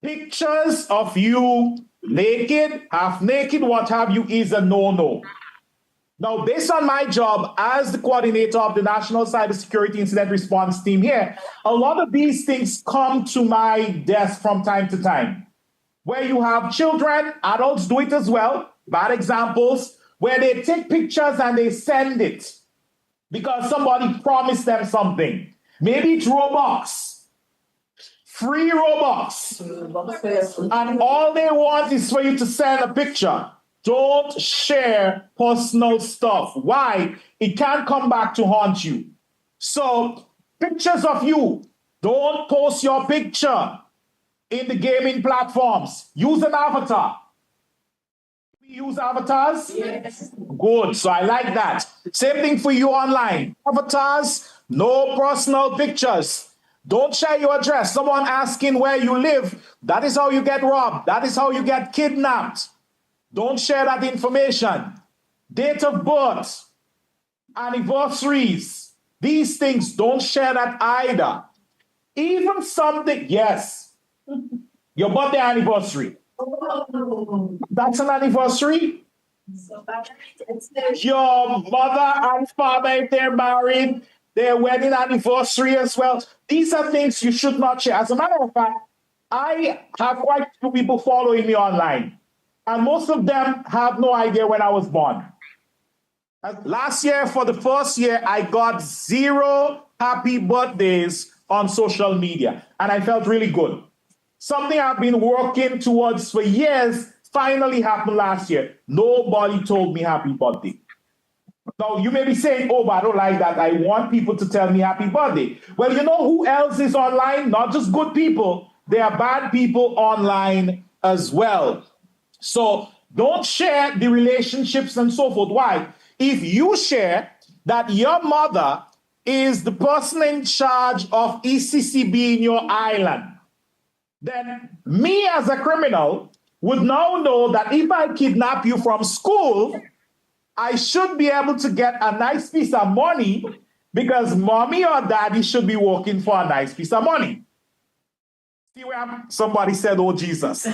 Pictures of you naked, half naked, what have you, is a no-no. Now, based on my job as the coordinator of the National Cybersecurity Incident Response Team here, a lot of these things come to my desk from time to time. Where you have children, adults do it as well, bad examples, where they take pictures and they send it because somebody promised them something. Maybe it's Robux. free Robux. And all they want is for you to send a picture. Don't share personal stuff. Why? It can come back to haunt you. So, pictures of you. Don't post your picture in the gaming platforms. Use an avatar. We use avatars? Yes. Good. So I like that. Same thing for you online. Avatars, no personal pictures. Don't share your address. Someone asking where you live. That is how you get robbed. That is how you get kidnapped. Don't share that information. Date of birth, anniversaries, these things, don't share that either. Even something, yes, your birthday anniversary. That's an anniversary. Your mother and father, if they're married, their wedding anniversary as well. These are things you should not share. As a matter of fact, I have quite a few people following me online. And most of them have no idea when I was born. Last year, for the first year, I got 0 happy birthdays on social media. And I felt really good. Something I've been working towards for years finally happened last year. Nobody told me happy birthday. Now, you may be saying, oh, but I don't like that. I want people to tell me happy birthday. Well, you know who else is online? Not just good people. There are bad people online as well. So don't share the relationships and so forth. Why? If you share that your mother is the person in charge of Eccb in your island, then me as a criminal would now know that if I kidnap you from school, I should be able to get a nice piece of money because mommy or daddy should be working for a nice piece of money. See where somebody said, oh, Jesus.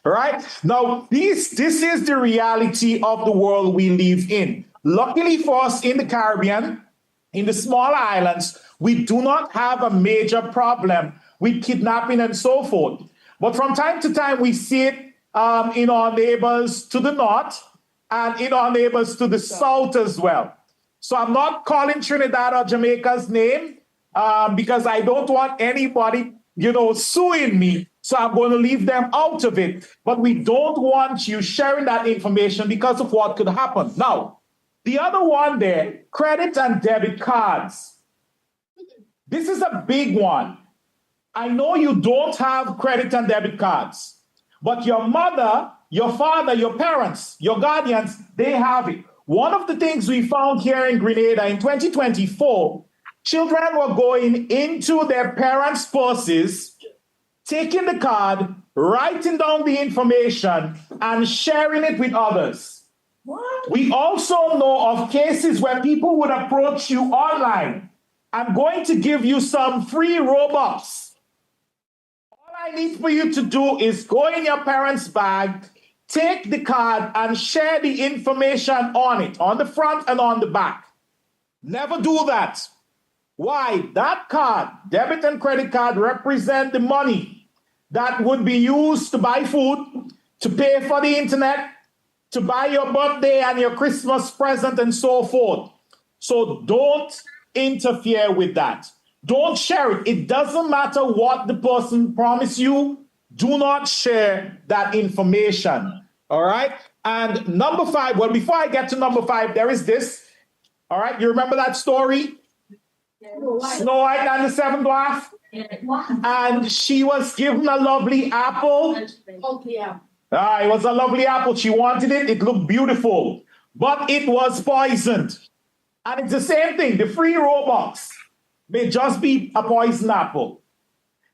Right? Now, this is the reality of the world we live in. Luckily for us in the Caribbean, in the small islands, we do not have a major problem with kidnapping and so forth. But from time to time, we see it in our neighbors to the north and in our neighbors to the south as well. So I'm not calling Trinidad or Jamaica's name because I don't want anybody suing me. So I'm going to leave them out of it. But we don't want you sharing that information because of what could happen. Now, the other one there, credit and debit cards. This is a big one. I know you don't have credit and debit cards, but your mother, your father, your parents, your guardians, they have it. One of the things we found here in Grenada in 2024, children were going into their parents' purses, taking the card, writing down the information, and sharing it with others. What? We also know of cases where people would approach you online. I'm going to give you some free Robux. All I need for you to do is go in your parents' bag, take the card, and share the information on it, on the front and on the back. Never do that. Why? That card, debit and credit card, represent the money that would be used to buy food, to pay for the internet, to buy your birthday and your Christmas present and so forth. So don't interfere with that. Don't share it. It doesn't matter what the person promised you. Do not share that information. All right? And number 5, well, before I get to number 5, there is this. All right? You remember that story? Snow White and the Seven Dwarfs? And she was given a lovely apple. It was a lovely apple. She wanted it. It looked beautiful. But it was poisoned. And it's the same thing. The free Robux may just be a poison apple.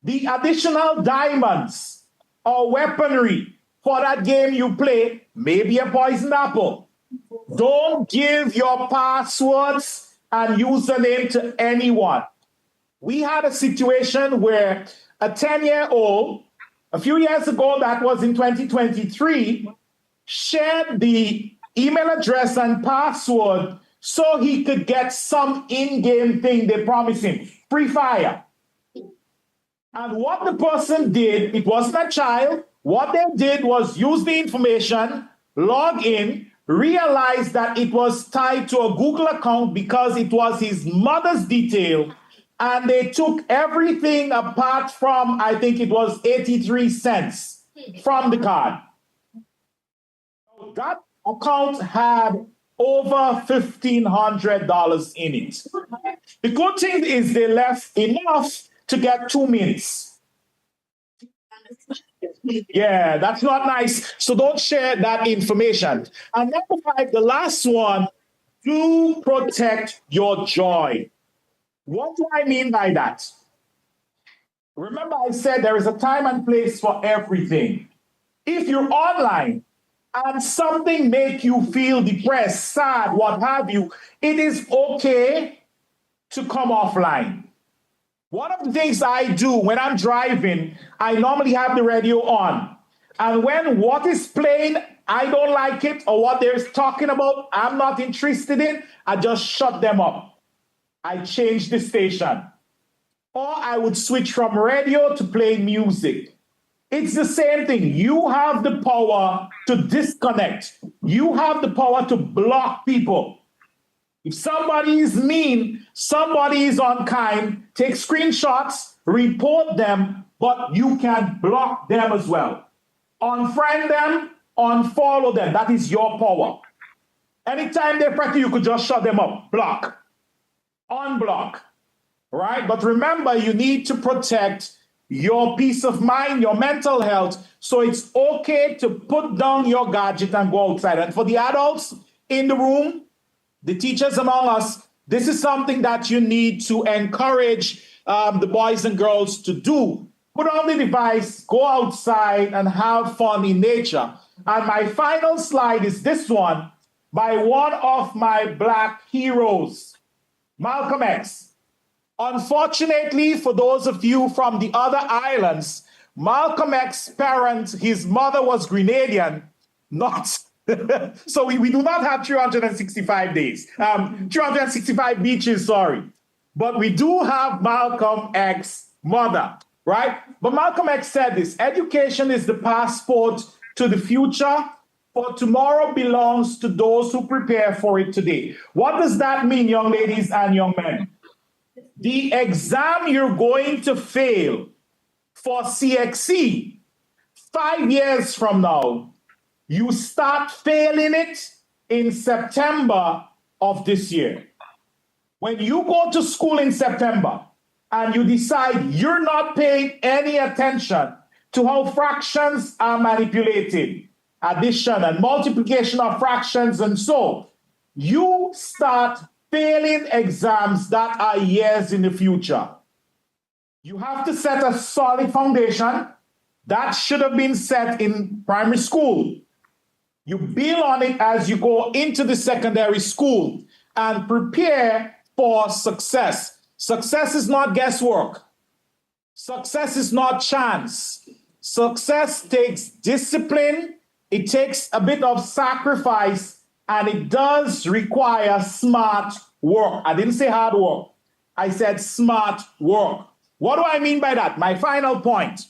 The additional diamonds or weaponry for that game you play may be a poison apple. Don't give your passwords and username to anyone. We had a situation where a 10-year-old, a few years ago, that was in 2023, shared the email address and password so he could get some in-game thing they promised him, free fire. And what the person did, it wasn't a child, what they did was use the information, log in, realize that it was tied to a Google account because it was his mother's detail, and they took everything apart from, I think it was 83 cents from the card. That account had over $1,500 in it. The good thing is they left enough to get 2 minutes. Yeah, that's not nice. So don't share that information. And number 5, the last one, do protect your joy. What do I mean by that? Remember, I said there is a time and place for everything. If you're online and something make you feel depressed, sad, what have you, it is okay to come offline. One of the things I do when I'm driving, I normally have the radio on. And when what is playing, I don't like it, or what they're talking about, I'm not interested in, I just shut them up. I change the station. Or I would switch from radio to play music. It's the same thing. You have the power to disconnect. You have the power to block people. If somebody is mean, somebody is unkind, take screenshots, report them, but you can block them as well. Unfriend them, unfollow them. That is your power. Anytime they pressure you could just shut them up. Block. Unblock. Right? But remember, you need to protect your peace of mind, your mental health. So it's okay to put down your gadget and go outside. And for the adults in the room, the teachers among us, this is something that you need to encourage the boys and girls to do. Put on the device, go outside and have fun in nature. And my final slide is this one by one of my Black heroes, Malcolm X. Unfortunately, for those of you from the other islands, Malcolm X's parents, his mother was Grenadian, not. So we do not have 365 days, 365 beaches, sorry. But we do have Malcolm X's mother, right? But Malcolm X said this: education is the passport to the future, for tomorrow belongs to those who prepare for it today. What does that mean, young ladies and young men? The exam you're going to fail for CXC 5 years from now, you start failing it in September of this year. When you go to school in September and you decide you're not paying any attention to how fractions are manipulated, addition and multiplication of fractions and so, you start failing exams that are years in the future. You have to set a solid foundation that should have been set in primary school. You build on it as you go into the secondary school and prepare for success. Success is not guesswork. Success is not chance. Success takes discipline, it takes a bit of sacrifice, and it does require smart work. I didn't say hard work. I said smart work. What do I mean by that? My final point.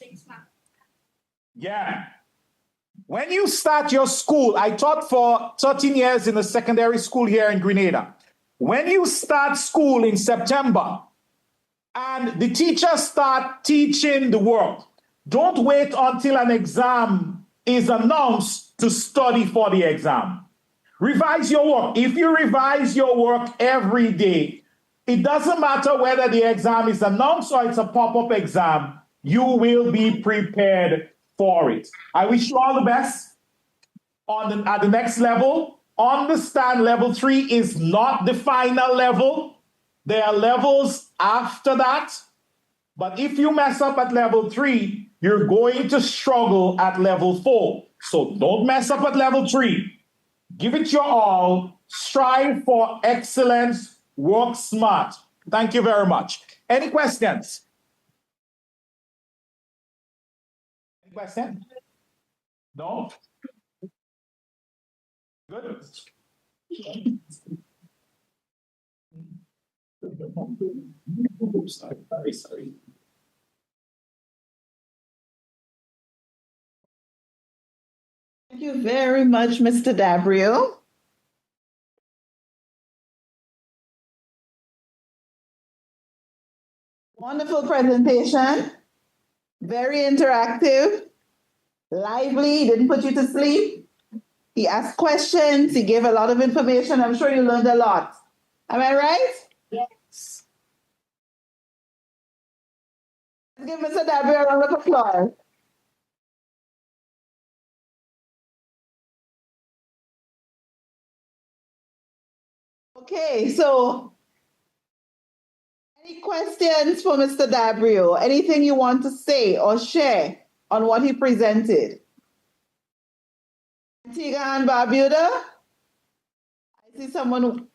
Yeah. When you start your school, I taught for 13 years in a secondary school here in Grenada. When you start school in September and the teachers start teaching the work, don't wait until an exam is announced to study for the exam. Revise your work. If you revise your work every day, it doesn't matter whether the exam is announced or it's a pop-up exam, you will be prepared for it. I wish you all the best at the next level. Understand level 3 is not the final level. There are levels after that. But if you mess up at level 3, you're going to struggle at level 4. So don't mess up at level 3. Give it your all. Strive for excellence. Work smart. Thank you very much. Any questions? Any questions? No? Good. Sorry. Thank you very much, Mr. Dabrio. Wonderful presentation. Very interactive. Lively. Didn't put you to sleep. He asked questions. He gave a lot of information. I'm sure you learned a lot. Am I right? Yes. Let's give Mr. Dabby a round of applause. Okay, so any questions for Mr. Dabrio? Anything you want to say or share on what he presented? Antigua and Barbuda? I see someone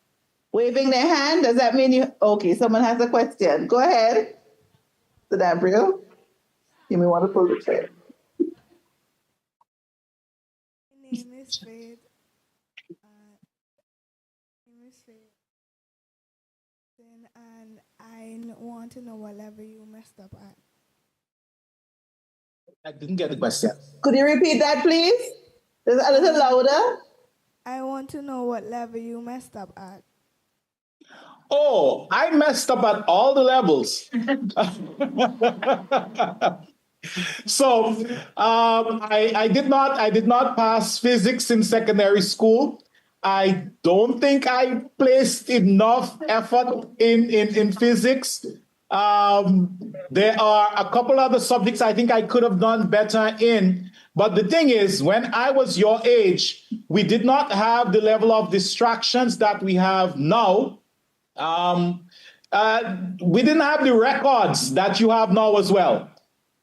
waving their hand. Does that mean you? Okay, someone has a question. Go ahead, Mr. Dabrio. You may want to pull the chair. My name is Faith. And I want to know what level you messed up at. I didn't get the question. Could you repeat that, please? Just a little louder. I want to know what level you messed up at. Oh, I messed up at all the levels. So I did not pass physics in secondary school. I don't think I placed enough effort in physics. There are a couple other subjects I think I could have done better in. But the thing is, when I was your age, we did not have the level of distractions that we have now. We didn't have the records that you have now as well,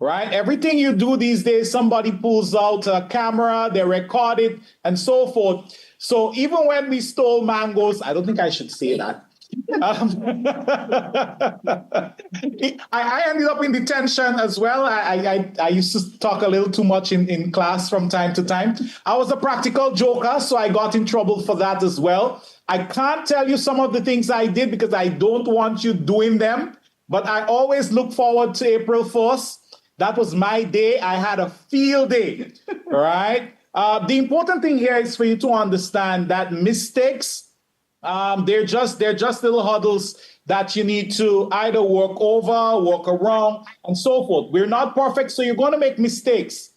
right? Everything you do these days, somebody pulls out a camera, they record it, and so forth. So even when we stole mangoes, I don't think I should say that. I ended up in detention as well. I used to talk a little too much in class from time to time. I was a practical joker, so I got in trouble for that as well. I can't tell you some of the things I did because I don't want you doing them, but I always look forward to April 1st. That was my day. I had a field day, right? The important thing here is for you to understand that mistakes, they're just little hurdles that you need to either work over, work around, and so forth. We're not perfect, so you're going to make mistakes.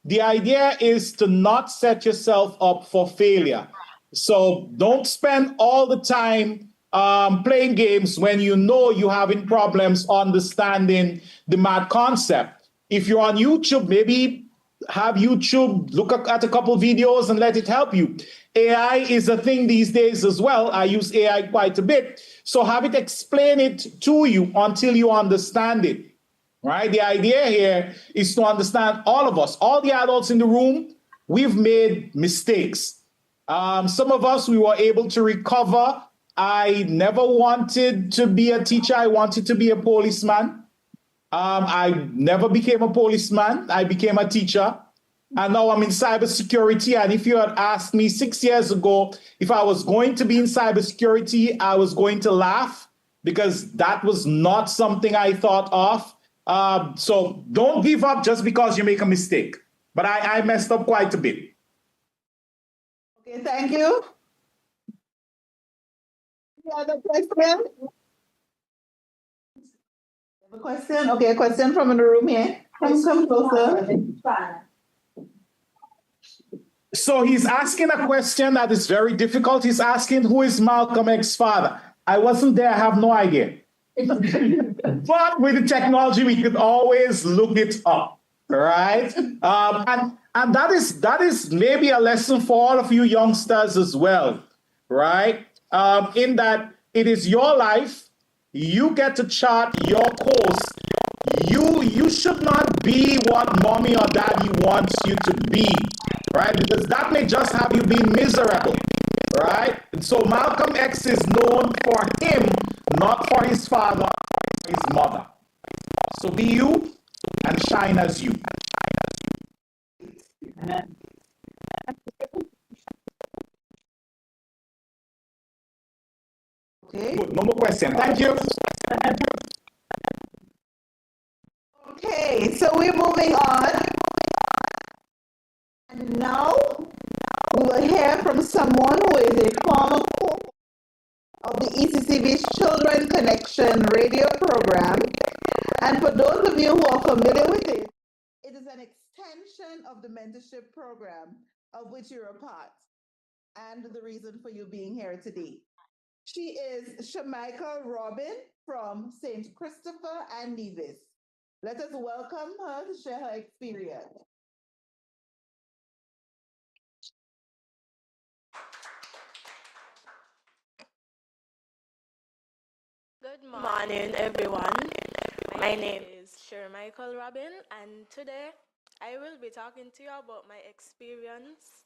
The idea is to not set yourself up for failure. So don't spend all the time playing games when you know you're having problems understanding the math concept. If you're on YouTube, maybe have YouTube look at a couple videos and let it help you. AI is a thing these days as well. I use AI quite a bit. So have it explain it to you until you understand it, right? The idea here is to understand all of us, all the adults in the room, we've made mistakes. Some of us, we were able to recover. I never wanted to be a teacher. I wanted to be a policeman. I never became a policeman. I became a teacher. And now I'm in cybersecurity. And if you had asked me 6 years ago if I was going to be in cybersecurity, I was going to laugh because that was not something I thought of. So don't give up just because you make a mistake. But I messed up quite a bit. Okay, thank you. Any other question? A question? Okay, a question from in the room here. Come closer. So he's asking a question that is very difficult. He's asking, who is Malcolm X's father? I wasn't there. I have no idea. But with the technology, we could always look it up, right? And that is maybe a lesson for all of you youngsters as well, right? In that it is your life. You get to chart your course. You should not be what mommy or daddy wants you to be, right? Because that may just have you being miserable, right? And so Malcolm X is known for him, not for his father or his mother. So be you and shine as you. Okay. Good. No more question. Thank you. Okay, so we're moving on. And now we will hear from someone who is a former of the ECCB's Children Connection radio program And for those of you who are familiar with it, it is an extension of the mentorship program of which you're a part and the reason for you being here today. She is Shamichael Robin from St. Christopher and Nevis. Let us welcome her to share her experience. Good morning, everyone. My name is Shamichael Robin, and today I will be talking to you about my experience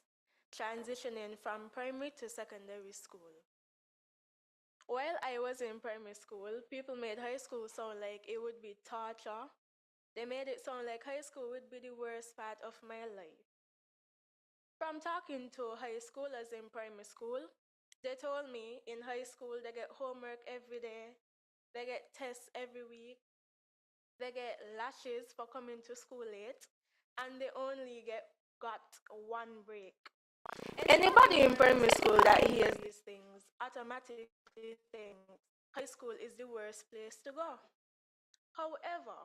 transitioning from primary to secondary school. While I was in primary school, people made high school sound like it would be torture. They made it sound like high school would be the worst part of my life. From talking to high schoolers in primary school, they told me in high school they get homework every day, they get tests every week, they get lashes for coming to school late, and they only got one break. Anybody in primary school that hears these things automatically thinks high school is the worst place to go. However,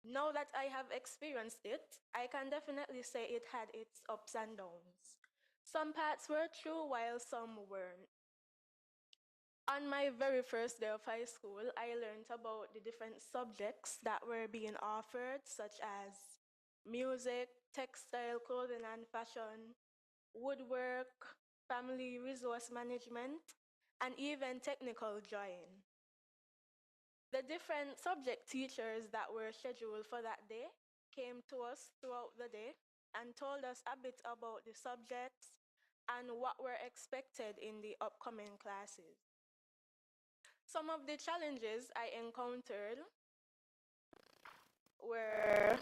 now that I have experienced it, I can definitely say it had its ups and downs. Some parts were true while some weren't. On my very first day of high school, I learned about the different subjects that were being offered, such as music, textile, clothing and fashion, woodwork, family resource management, and even technical drawing. The different subject teachers that were scheduled for that day came to us throughout the day and told us a bit about the subjects and what were expected in the upcoming classes. Some of the challenges I encountered were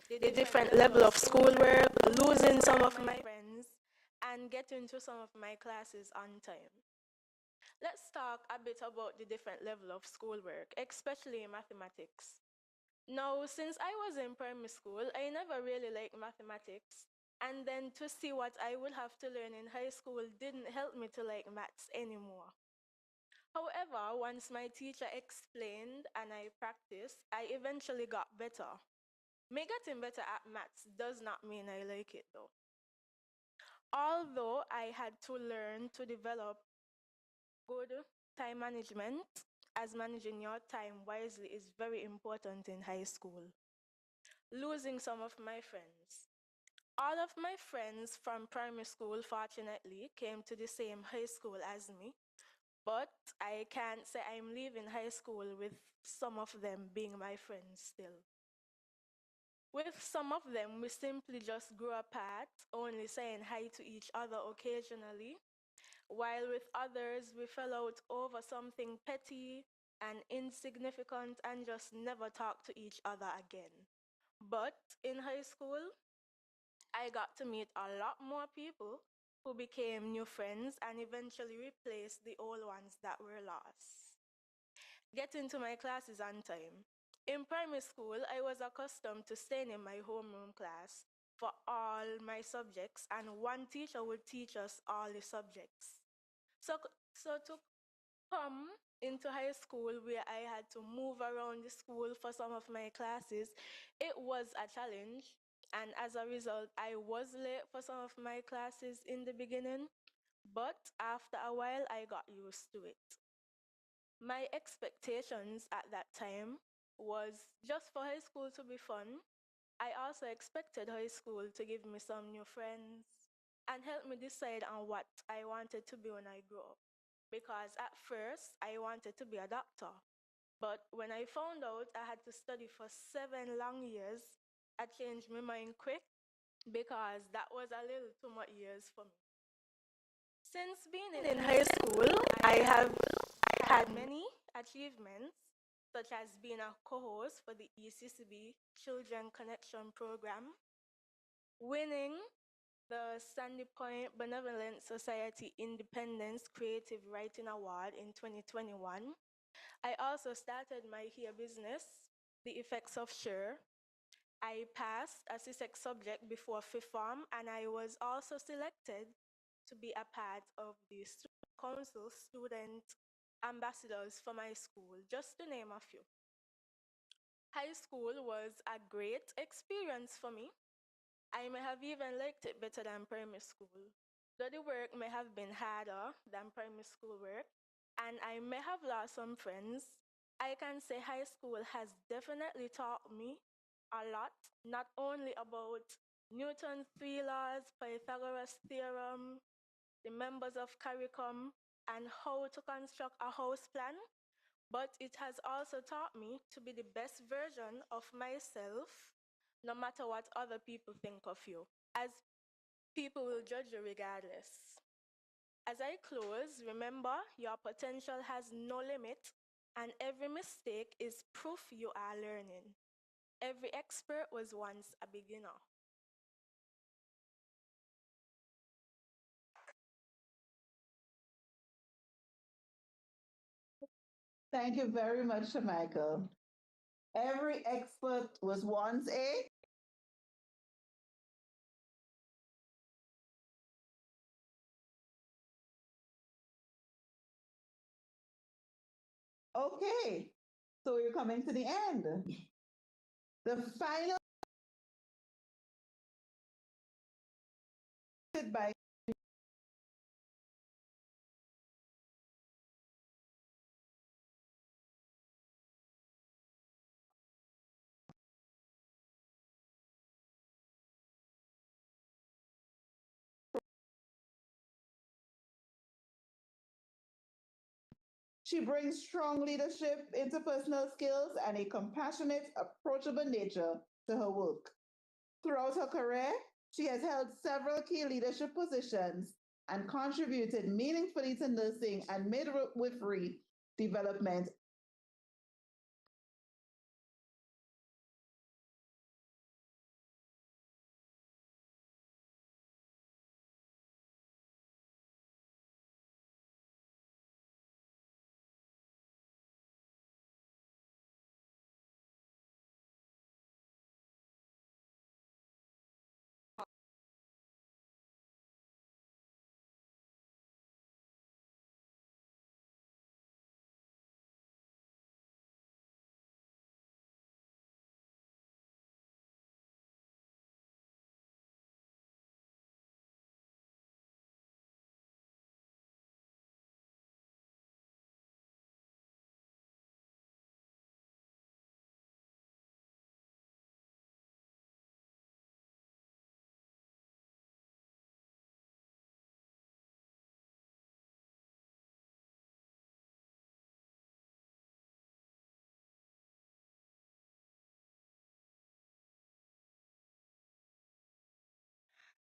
the different level of schoolwork, losing some of my friends, and getting to some of my classes on time. Let's talk a bit about the different level of schoolwork, especially mathematics. Now, since I was in primary school, I never really liked mathematics, and then to see what I would have to learn in high school didn't help me to like maths anymore. However, once my teacher explained and I practiced, I eventually got better. Me getting better at maths does not mean I like it though. Although I had to learn to develop good time management, as managing your time wisely is very important in high school. Losing some of my friends. All of my friends from primary school, fortunately, came to the same high school as me, but I can't say I'm leaving high school with some of them being my friends still. With some of them, we simply just grew apart, only saying hi to each other occasionally, while with others, we fell out over something petty and insignificant and just never talked to each other again. But in high school, I got to meet a lot more people who became new friends and eventually replaced the old ones that were lost. Getting to my classes on time. In primary school, I was accustomed to staying in my homeroom class for all my subjects, and one teacher would teach us all the subjects. So to come into high school where I had to move around the school for some of my classes, it was a challenge. And as a result, I was late for some of my classes in the beginning, but after a while, I got used to it. My expectations at that time was just for high school to be fun. I also expected high school to give me some new friends and help me decide on what I wanted to be when I grew up. Because at first, I wanted to be a doctor. But when I found out I had to study for 7 long years, I changed my mind quick because that was a little too much years for me. Since being in high school, I have had many achievements, such as being a co-host for the Eccb Children Connection Program, winning the Sandy Point Benevolent Society Independence Creative Writing Award in 2021. I also started my hair business, The Effects of Sure. I passed a CSEC subject before fifth form, and I was also selected to be a part of the Student Council Student ambassadors for my school, just to name a few. High school was a great experience for me. I may have even liked it better than primary school, though the work may have been harder than primary school work, and I may have lost some friends. I can say high school has definitely taught me a lot, not only about Newton's three laws, Pythagoras' theorem, the members of CARICOM, and how to construct a house plan, but it has also taught me to be the best version of myself, no matter what other people think of you, as people will judge you regardless. As I close, remember your potential has no limit, and every mistake is proof you are learning. Every expert was once a beginner. Thank you very much, Michael. Every expert was once a. Okay, so we're coming to the end. The final by she brings strong leadership, interpersonal skills, and a compassionate, approachable nature to her work. Throughout her career, she has held several key leadership positions and contributed meaningfully to nursing and midwifery development.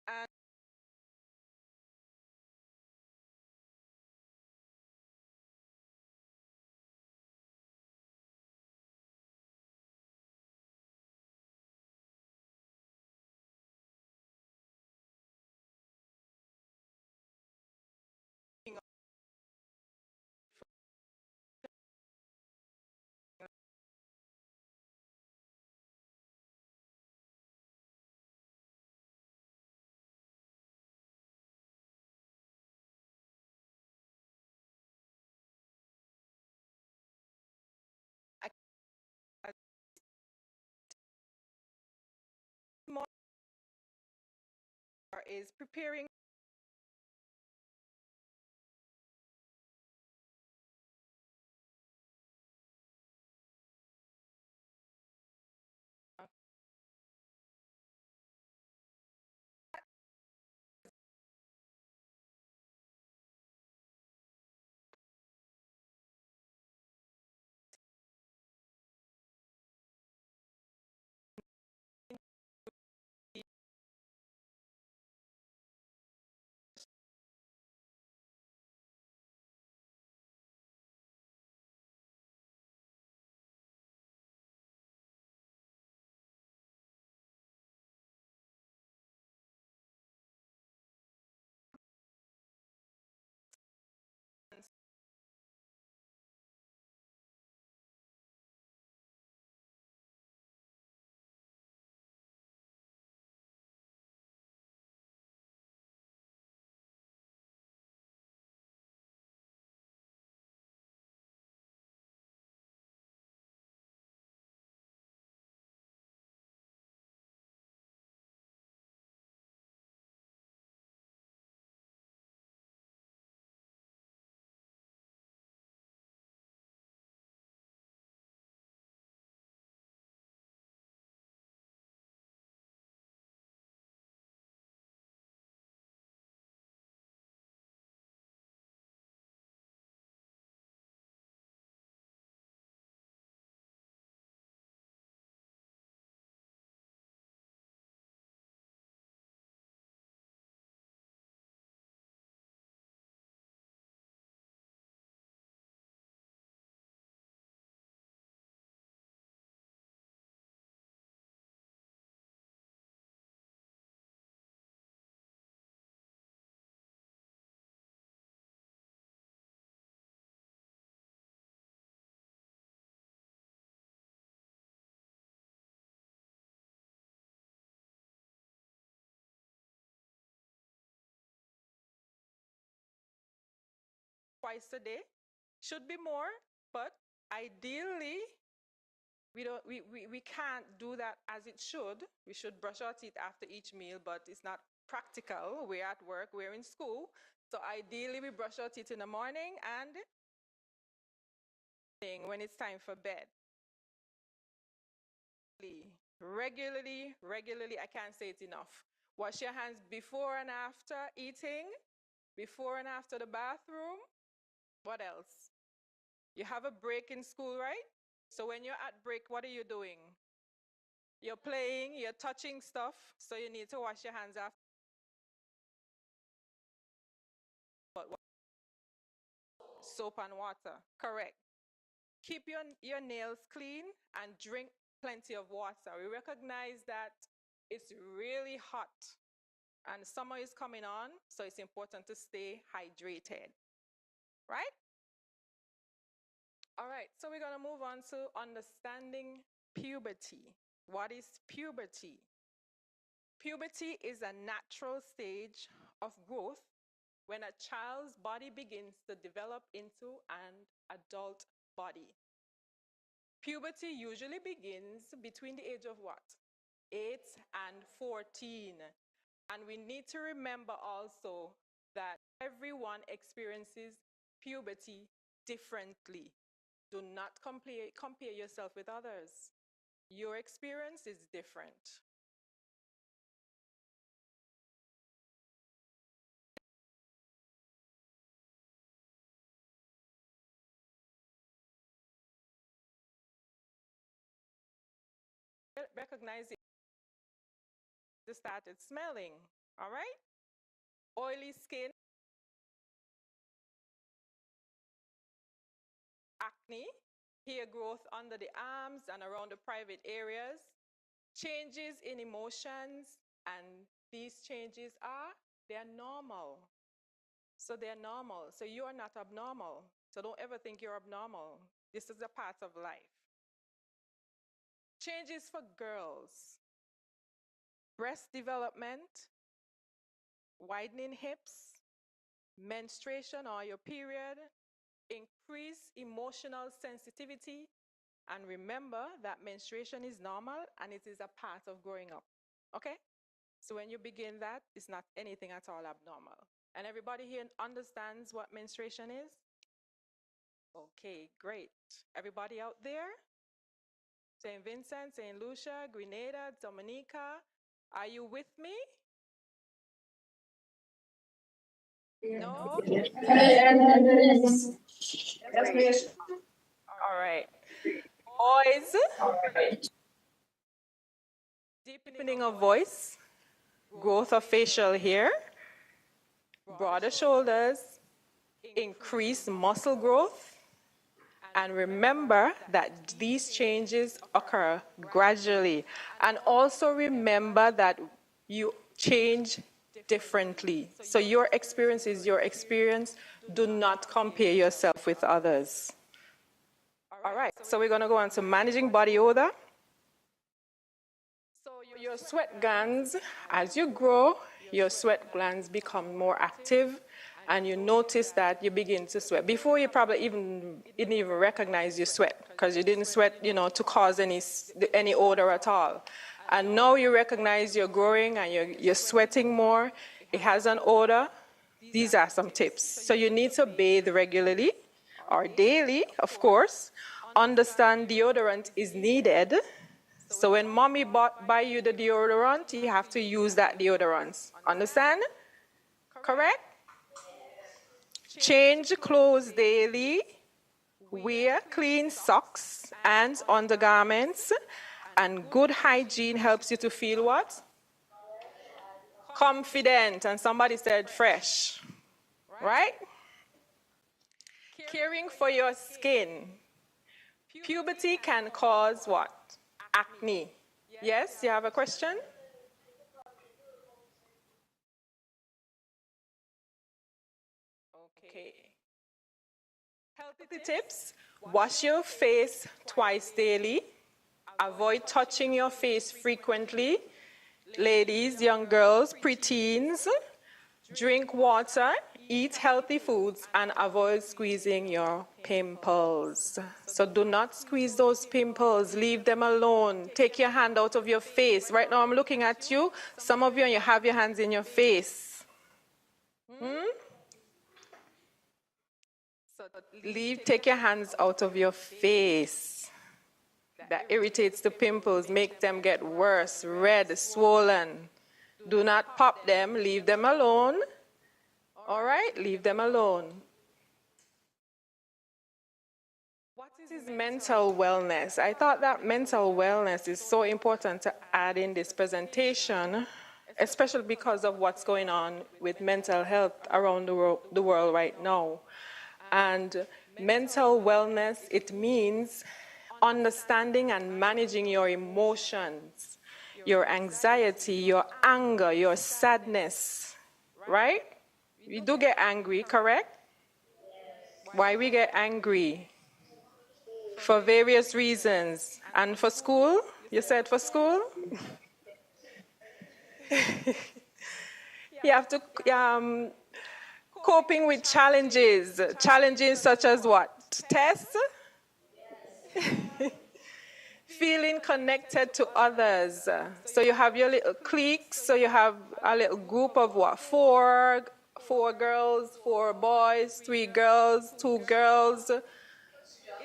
And more is preparing twice a day. Should be more, but ideally, we can't do that as it should. We should brush our teeth after each meal, but it's not practical. We're at work, we're in school. So ideally, we brush our teeth in the morning and when it's time for bed. Regularly, I can't say it enough. Wash your hands before and after eating, before and after the bathroom. What else? You have a break in school, right? So when you're at break, what are you doing? You're playing, you're touching stuff, so you need to wash your hands after. Soap and water, correct. Keep your nails clean and drink plenty of water. We recognize that it's really hot and summer is coming on, so it's important to stay hydrated, right? All right, so we're going to move on to understanding puberty. What is puberty? Puberty is a natural stage of growth when a child's body begins to develop into an adult body. Puberty usually begins between the age of what? 8 and 14. And we need to remember also that everyone experiences puberty differently. Do not compare yourself with others. Your experience is different. Recognize it. They started smelling, all right? Oily skin, acne, hair growth under the arms and around the private areas, changes in emotions, and these changes they're normal. So they're normal. So you are not abnormal. So don't ever think you're abnormal. This is a part of life. Changes for girls. Breast development, widening hips, menstruation or your period, increase emotional sensitivity, and remember that menstruation is normal and it is a part of growing up. Okay? So when you begin that, it's not anything at all abnormal. And everybody here understands what menstruation is? Okay, great. Everybody out there? St. Vincent, St. Lucia, Grenada, Dominica, are you with me? No? Yes. All right. Boys, deepening of voice, growth of facial hair, broader shoulders, increased muscle growth, and remember that these changes occur gradually. And also remember that you change differently. So your experience is your experience. Do not compare yourself with others. All right, so we're going to go on to managing body odor. So your sweat glands, as you grow, your sweat glands become more active, and you notice that you begin to sweat. Before you probably didn't even recognize you sweat, because you didn't sweat, to cause any odor at all. And now you recognize you're growing and you're sweating more. It has an odor. These are some tips. So you need to bathe regularly or daily, of course. Understand deodorant is needed. So when mommy buy you the deodorant, you have to use that deodorant. Understand? Correct? Change clothes daily. Wear clean socks and undergarments. And good hygiene helps you to feel what? Confident. And somebody said fresh. Right? Caring for your skin. Puberty can cause what? Acne. Yes, you have a question? Okay. Healthy tips. Wash your face twice daily. Avoid touching your face frequently. Ladies, young girls, preteens, drink water eat healthy foods, and avoid squeezing your pimples. So do not squeeze those pimples. Leave them alone. Take your hand out of your face. Right now I'm looking at you. Some of you, and you have your hands in your face. So take your hands out of your face. That irritates the pimples, make them get worse, red, swollen. Do not pop them. Leave them alone. All right? Leave them alone. What is mental wellness? I thought that mental wellness is so important to add in this presentation, especially because of what's going on with mental health around the world right now. And mental wellness, it means understanding and managing your emotions, your anxiety, your anger, your sadness, right? We do get angry, correct? Why we get angry? For various reasons. And for school? You said for school? You have to, coping with challenges. Challenges such as what? Tests? Feeling connected to others. So you have your little cliques. So you have a little group of what? Four girls, 4 boys, 3 girls, 2 girls.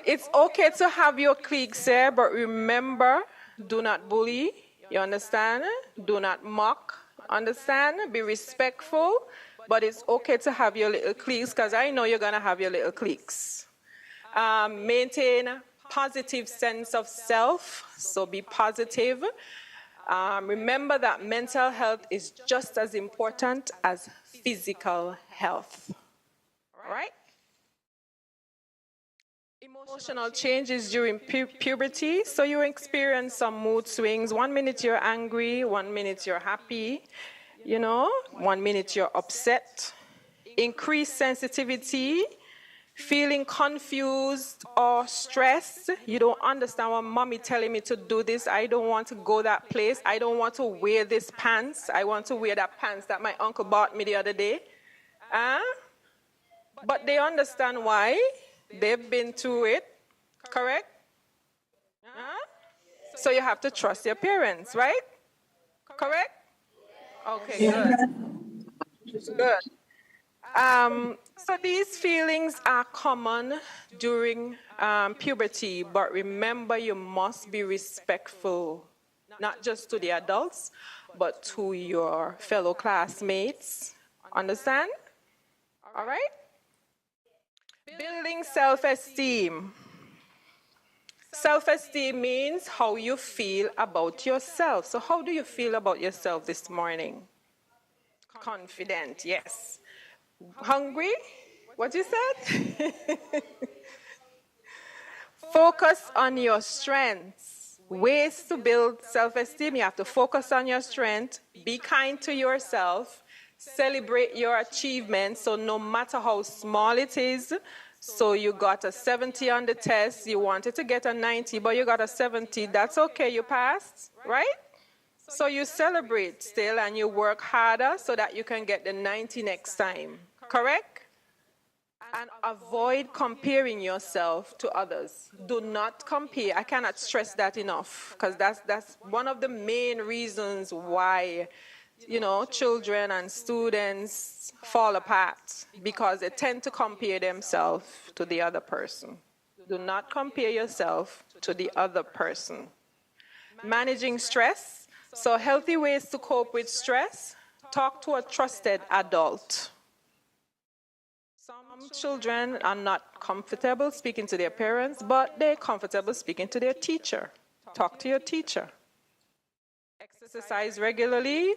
It's okay to have your cliques there, but remember, do not bully. You understand? Do not mock. Understand? Be respectful. But it's okay to have your little cliques, because I know you're going to have your little cliques. Maintain positive sense of self, so be positive. Remember that mental health is just as important as physical health. All right? Emotional changes during puberty, so you experience some mood swings. 1 minute you're angry, 1 minute you're happy, 1 minute you're upset. Increased sensitivity, feeling confused or stressed. You don't understand why mommy telling me to do this. I don't want to go that place. I don't want to wear this pants. I want to wear that pants that my uncle bought me the other day. But they understand why. They've been through it, correct? So you have to trust your parents, right? Correct? Okay, good. So these feelings are common during puberty, but remember you must be respectful, not just to the adults, but to your fellow classmates. Understand? All right? Building self-esteem. Self-esteem means how you feel about yourself. So how do you feel about yourself this morning? Confident, yes. Hungry? What you said? Focus on your strengths. Ways to build self-esteem. You have to focus on your strength. Be kind to yourself. Celebrate your achievements. So no matter how small it is, so you got a 70 on the test, you wanted to get a 90, but you got a 70. That's okay, you passed, right? So you celebrate still and you work harder so that you can get the 90 next time, correct? And avoid comparing yourself to others. Do not compare. I cannot stress that enough, because that's one of the main reasons why, children and students fall apart, because they tend to compare themselves to the other person. Do not compare yourself to the other person. Managing stress. So healthy ways to cope with stress. Talk to a trusted adult. Some children are not comfortable speaking to their parents, but they're comfortable speaking to their teacher. Talk to your teacher. Exercise regularly.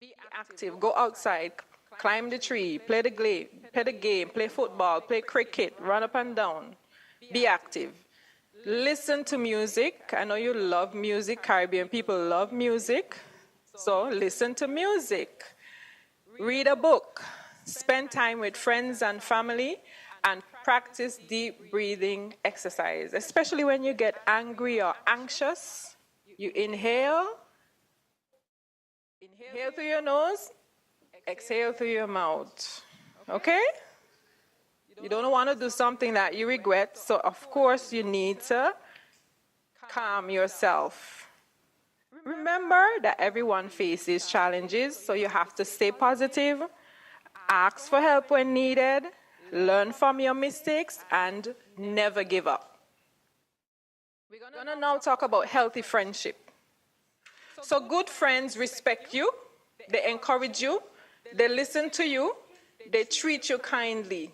Be active. Go outside. Climb the tree. Play the game. Play football. Play cricket. Run up and down. Be active. Listen to music. I know you love music. Caribbean people love music. So listen to music. Read a book. Spend time with friends and family, and practice deep breathing exercise. Especially when you get angry or anxious, you inhale through your nose, Exhale through your mouth. Okay? You don't want to do something that you regret, so of course you need to calm yourself. Remember that everyone faces challenges, so you have to stay positive, ask for help when needed, learn from your mistakes, and never give up. We're going to now talk about healthy friendship. So good friends respect you, they encourage you, they listen to you, they treat you kindly.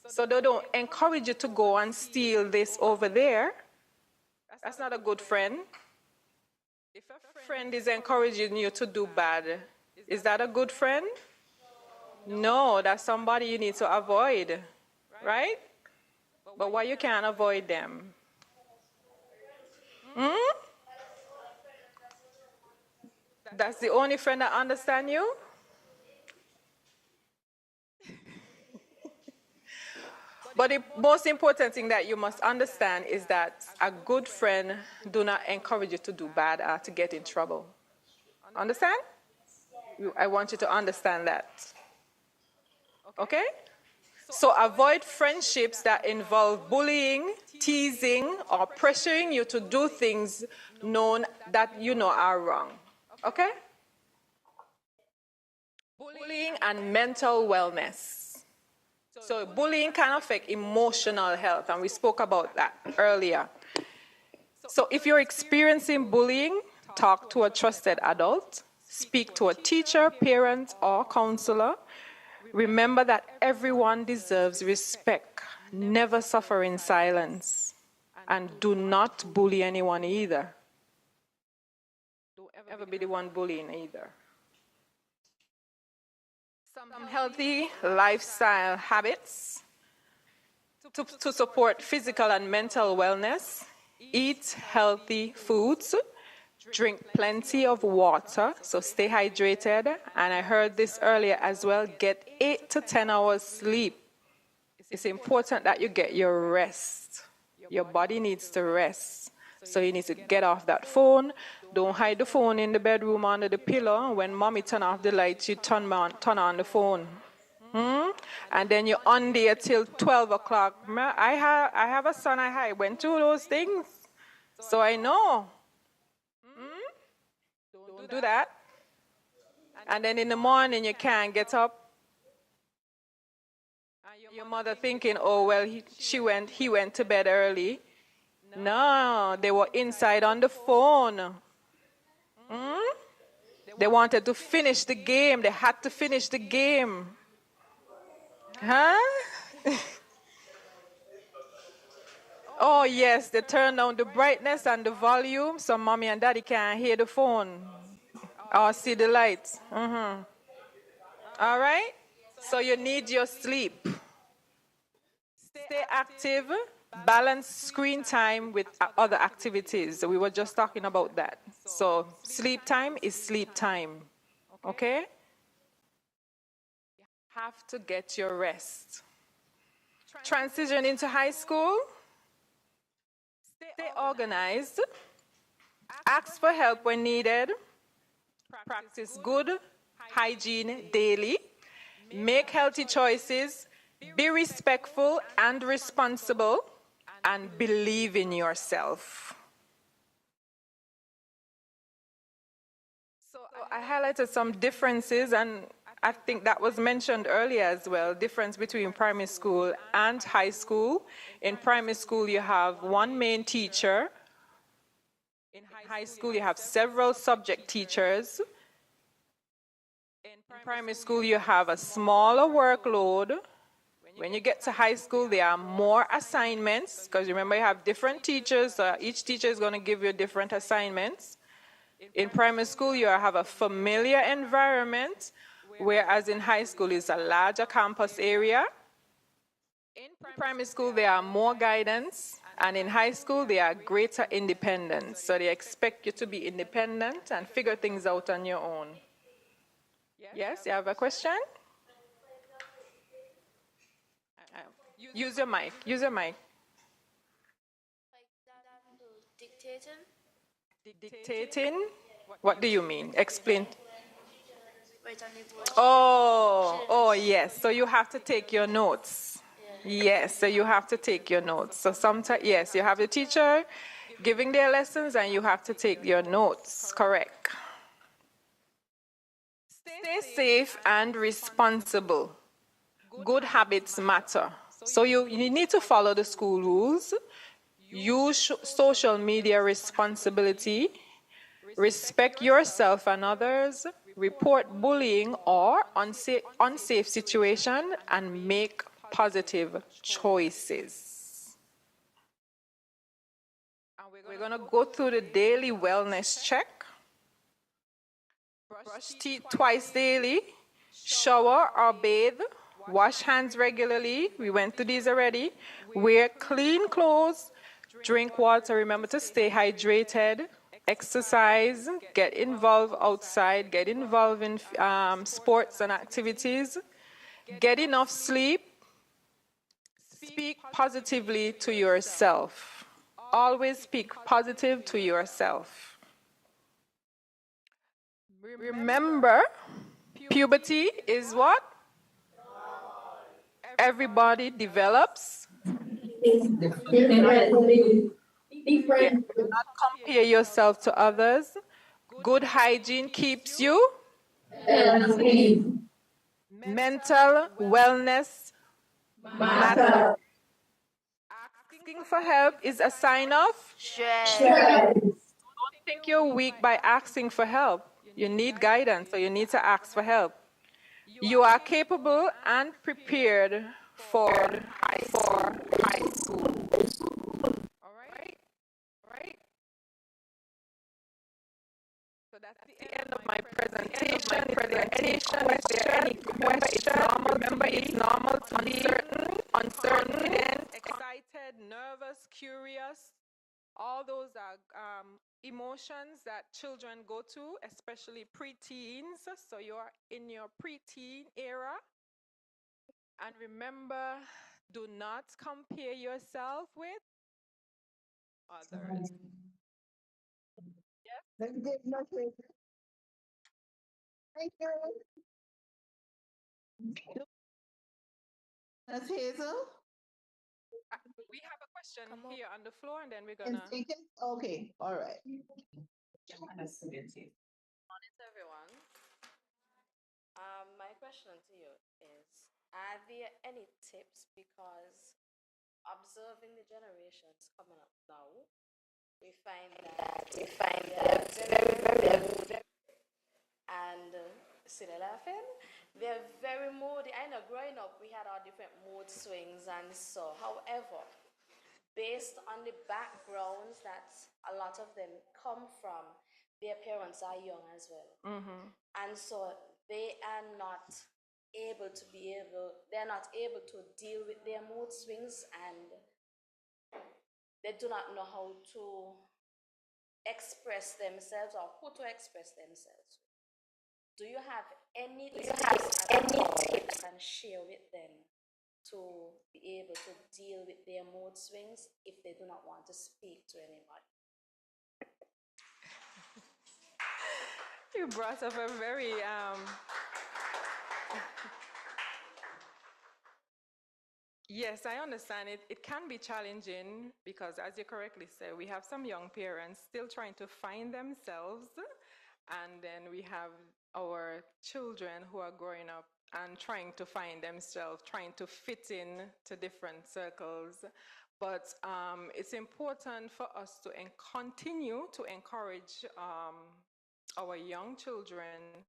So they don't encourage you to go and steal this over there. That's not a good friend. If a friend is encouraging you to do bad, is that a good friend? No, that's somebody you need to avoid, right? But why you can't avoid them? That's the only friend that understands you? But the most important thing that you must understand is that a good friend do not encourage you to do bad or to get in trouble. Understand? I want you to understand that. Okay? So avoid friendships that involve bullying, teasing, or pressuring you to do things known that you know are wrong. Okay? Bullying and mental wellness. So bullying can affect emotional health, and we spoke about that earlier. So if you're experiencing bullying, talk to a trusted adult, speak to a teacher, parent, or counselor. Remember that everyone deserves respect. Never suffer in silence. And do not bully anyone either. Don't ever be the one bullying either. Some healthy lifestyle habits to support physical and mental wellness. Eat healthy foods. Drink plenty of water, so stay hydrated. And I heard this earlier as well, get 8 to 10 hours sleep. It's important that you get your rest. Your body needs to rest. So you need to get off that phone. Don't hide the phone in the bedroom under the pillow. When mommy turn off the lights, you turn on the phone. And then you're on there till 12 o'clock. I have a son, I went through those things. So I know. Don't do that. And then in the morning you can't get up. Your mother thinking, oh, well, he went to bed early. No, they were inside on the phone. They wanted to finish the game. They had to finish the game. Huh? Oh, yes, they turned down the brightness and the volume so mommy and daddy can't hear the phone or see the lights. All right? So you need your sleep. Stay active. Balance screen time with other activities. We were just talking about that. So sleep time is sleep time. Okay? You have to get your rest. Transition into high school. Stay organized. Ask for help when needed. Practice good hygiene daily. Make healthy choices. Be respectful and responsible. And believe in yourself. So I highlighted some differences, and I think that was mentioned earlier as well, difference between primary school and high school. In primary school, you have one main teacher. In high school, you have several subject teachers. In primary school, you have a smaller workload. When you get to high school, there are more assignments, because remember you have different teachers, so each teacher is going to give you different assignments. In primary school, you have a familiar environment, whereas in high school, it's a larger campus area. In primary school, there are more guidance, and in high school, there are greater independence. So they expect you to be independent and figure things out on your own. Yes, you have a question? Use your mic. Use your mic. Dictating? Dictating? What do you mean? Explain. Oh, yes. So you have to take your notes. Yes, so you have to take your notes. So sometimes, yes, you have the teacher giving their lessons and you have to take your notes. Correct. Stay safe and responsible. Good habits matter. So you need to follow the school rules, use social media responsibility, respect yourself and others, report bullying or unsafe situation, and make positive choices. We're going to go through the daily wellness check. Brush teeth twice daily, shower or bathe, wash hands regularly. We went through these already. Wear clean clothes, drink water. Remember to stay hydrated. Exercise, get involved outside, get involved in sports and activities. Get enough sleep. Speak positively to yourself. Always speak positive to yourself. Remember, puberty is what? Everybody develops. Differently. Yeah. Do not compare yourself to others. Good hygiene keeps you Healthy. mental wellness matters. Asking for help is a sign of strength. Don't think you're weak by asking for help. You need guidance, so you need to ask for help. You are capable and prepared for high school. All right? So that's the end of my presentation. Is there any question? Remember, it's normal to be uncertain, excited, nervous, curious. All those are emotions that children go to, especially preteens. So you're in your preteen era. And remember, do not compare yourself with others. Yes? Thank you. Ms. Hazel? We have a question here on the floor, and then we're And gonna. take it? Okay, all right. Morning, everyone. My question to you is, are there any tips, because observing the generations coming up now, we find that they're very moody, and see, they're laughing, they're very moody. I know growing up we had our different mood swings, and so however, based on the backgrounds that a lot of them come from, their parents are young as well. And so they're not able to deal with their mood swings, and they do not know how to express themselves or who to express themselves. Do you have any tips you can share with them to be able to deal with their mood swings if they do not want to speak to anybody? You brought up a very yes, I understand it. It can be challenging because, as you correctly said, we have some young parents still trying to find themselves, and then we have our children who are growing up and trying to find themselves, trying to fit in to different circles. But it's important for us to continue to encourage our young children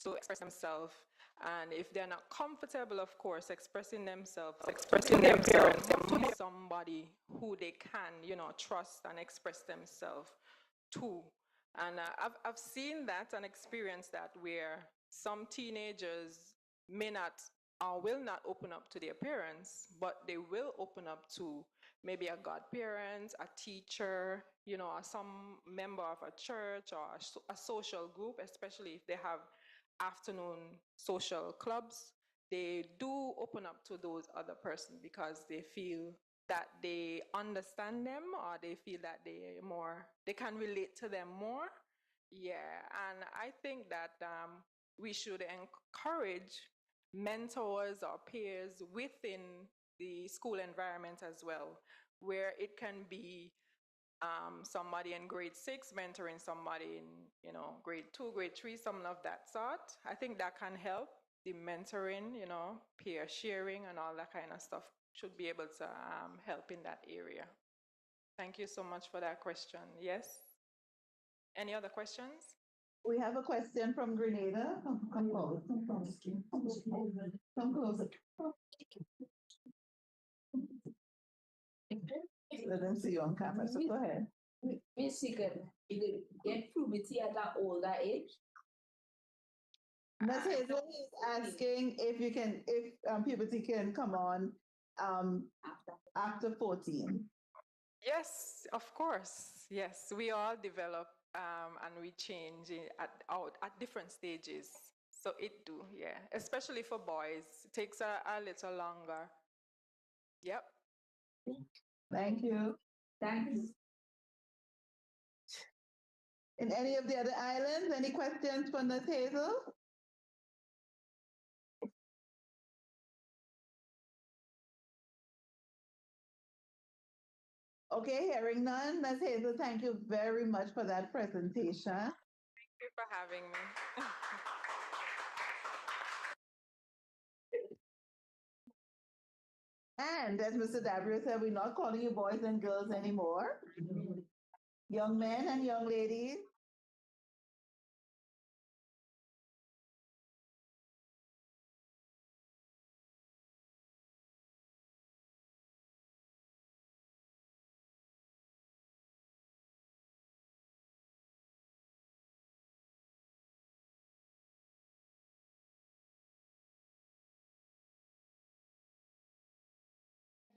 to express themselves. And if they're not comfortable, of course, expressing themselves to their parents, to be somebody who they can, trust and express themselves to. And I've seen that and experienced that where some teenagers may not or will not open up to their parents, but they will open up to maybe a godparent, a teacher, or some member of a church or a social group, especially if they have afternoon social clubs. They do open up to those other persons because they feel that they understand them, or they feel that they can relate to them more. Yeah, and I think that we should encourage mentors or peers within the school environment as well, where it can be somebody in grade 6 mentoring somebody in grade 2, grade 3, something of that sort. I think that can help. The mentoring, peer sharing and all that kind of stuff should be able to help in that area. Thank you so much for that question. Yes? Any other questions? We have a question from Grenada. Come closer. Come closer. Let them see you on camera, so go ahead. Miss, you could get puberty at an older age? Ms. Hazel is asking if puberty can come on after 14. Yes, of course. Yes, we all develop and we change at different stages. So it do, yeah. Especially for boys, it takes a little longer. Yep. Thank you. Thanks. In any of the other islands, any questions for Ms. Hazel? Okay, hearing none. Ms. Hazel, thank you very much for that presentation. Thank you for having me. And as Mr. Dabrio said, we're not calling you boys and girls anymore. Young men and young ladies.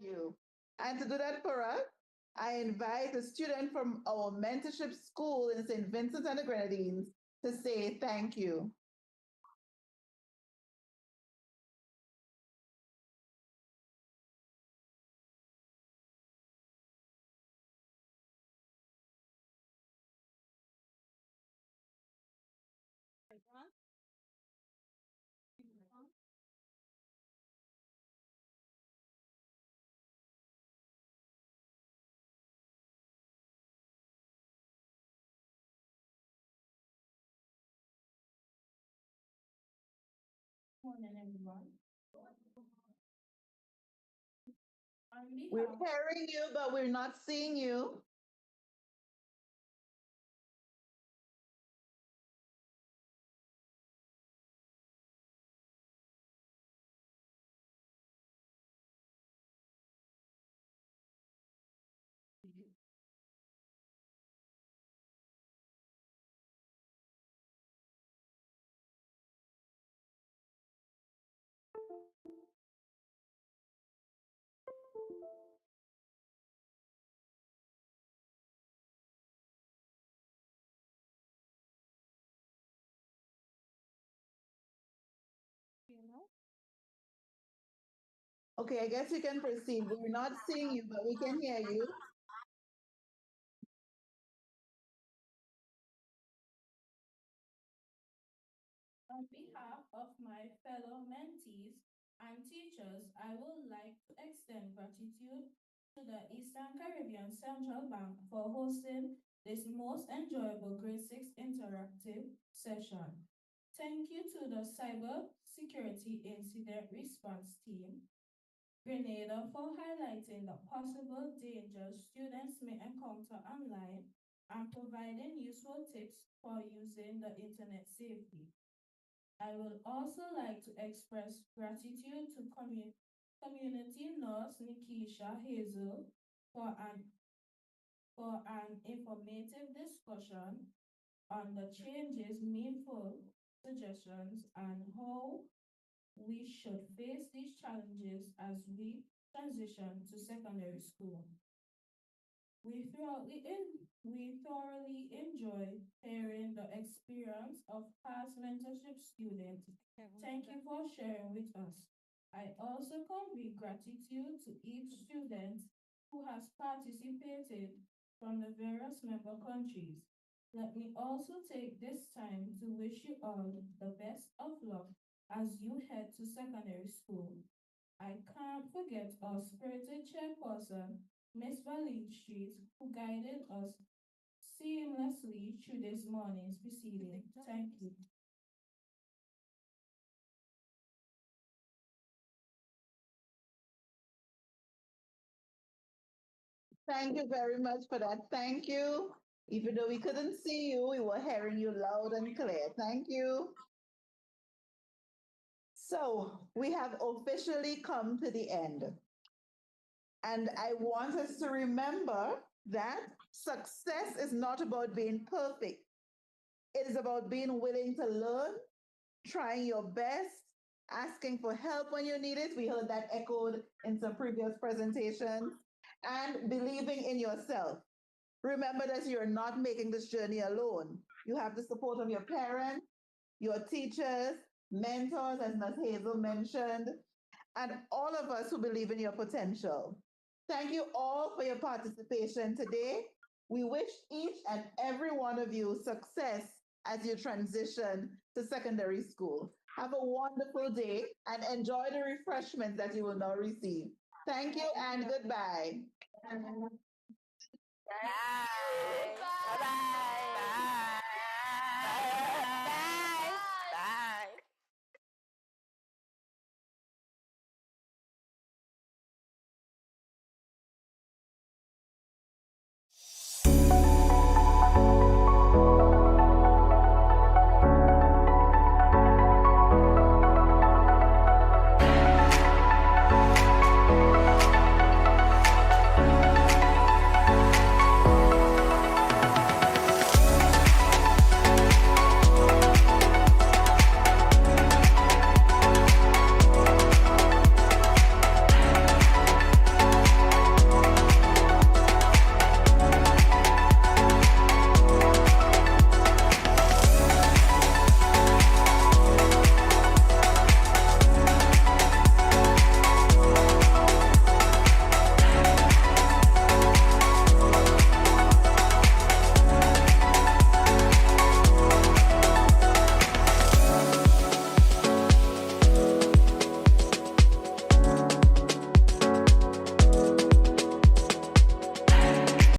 You. And to do that for us, I invite a student from our mentorship school in St. Vincent and the Grenadines to say thank you. Morning, everyone. We're hearing you, but we're not seeing you. Okay, I guess you can proceed. We're not seeing you, but we can hear you. On behalf of my fellow mentees and teachers, I would like to extend gratitude to the Eastern Caribbean Central Bank for hosting this most enjoyable Grade 6 interactive session. Thank you to the Cyber Security Incident Response Team, Grenada, for highlighting the possible dangers students may encounter online and providing useful tips for using the internet safely. I would also like to express gratitude to community nurse Nikisha Hazel for an informative discussion on the changes, meaningful suggestions, and how we should face these challenges as we transition to secondary school. We thoroughly enjoy hearing the experience of past mentorship students. Thank you for sharing with us. I also convey gratitude to each student who has participated from the various member countries. Let me also take this time to wish you all the best of luck as you head to secondary school. I can't forget our spirited chairperson, Miss Valine Street, who guided us seamlessly through this morning's proceeding. Thank you. Thank you very much for that. Thank you. Even though we couldn't see you, we were hearing you loud and clear. Thank you. So we have officially come to the end. And I want us to remember that success is not about being perfect. It is about being willing to learn, trying your best, asking for help when you need it. We heard that echoed in some previous presentations, and believing in yourself. Remember that you're not making this journey alone. You have the support of your parents, your teachers, mentors, as Ms. Hazel mentioned, and all of us who believe in your potential. Thank you all for your participation today. We wish each and every one of you success as you transition to secondary school. Have a wonderful day and enjoy the refreshments that you will now receive. Thank you and goodbye. Bye. Bye-bye.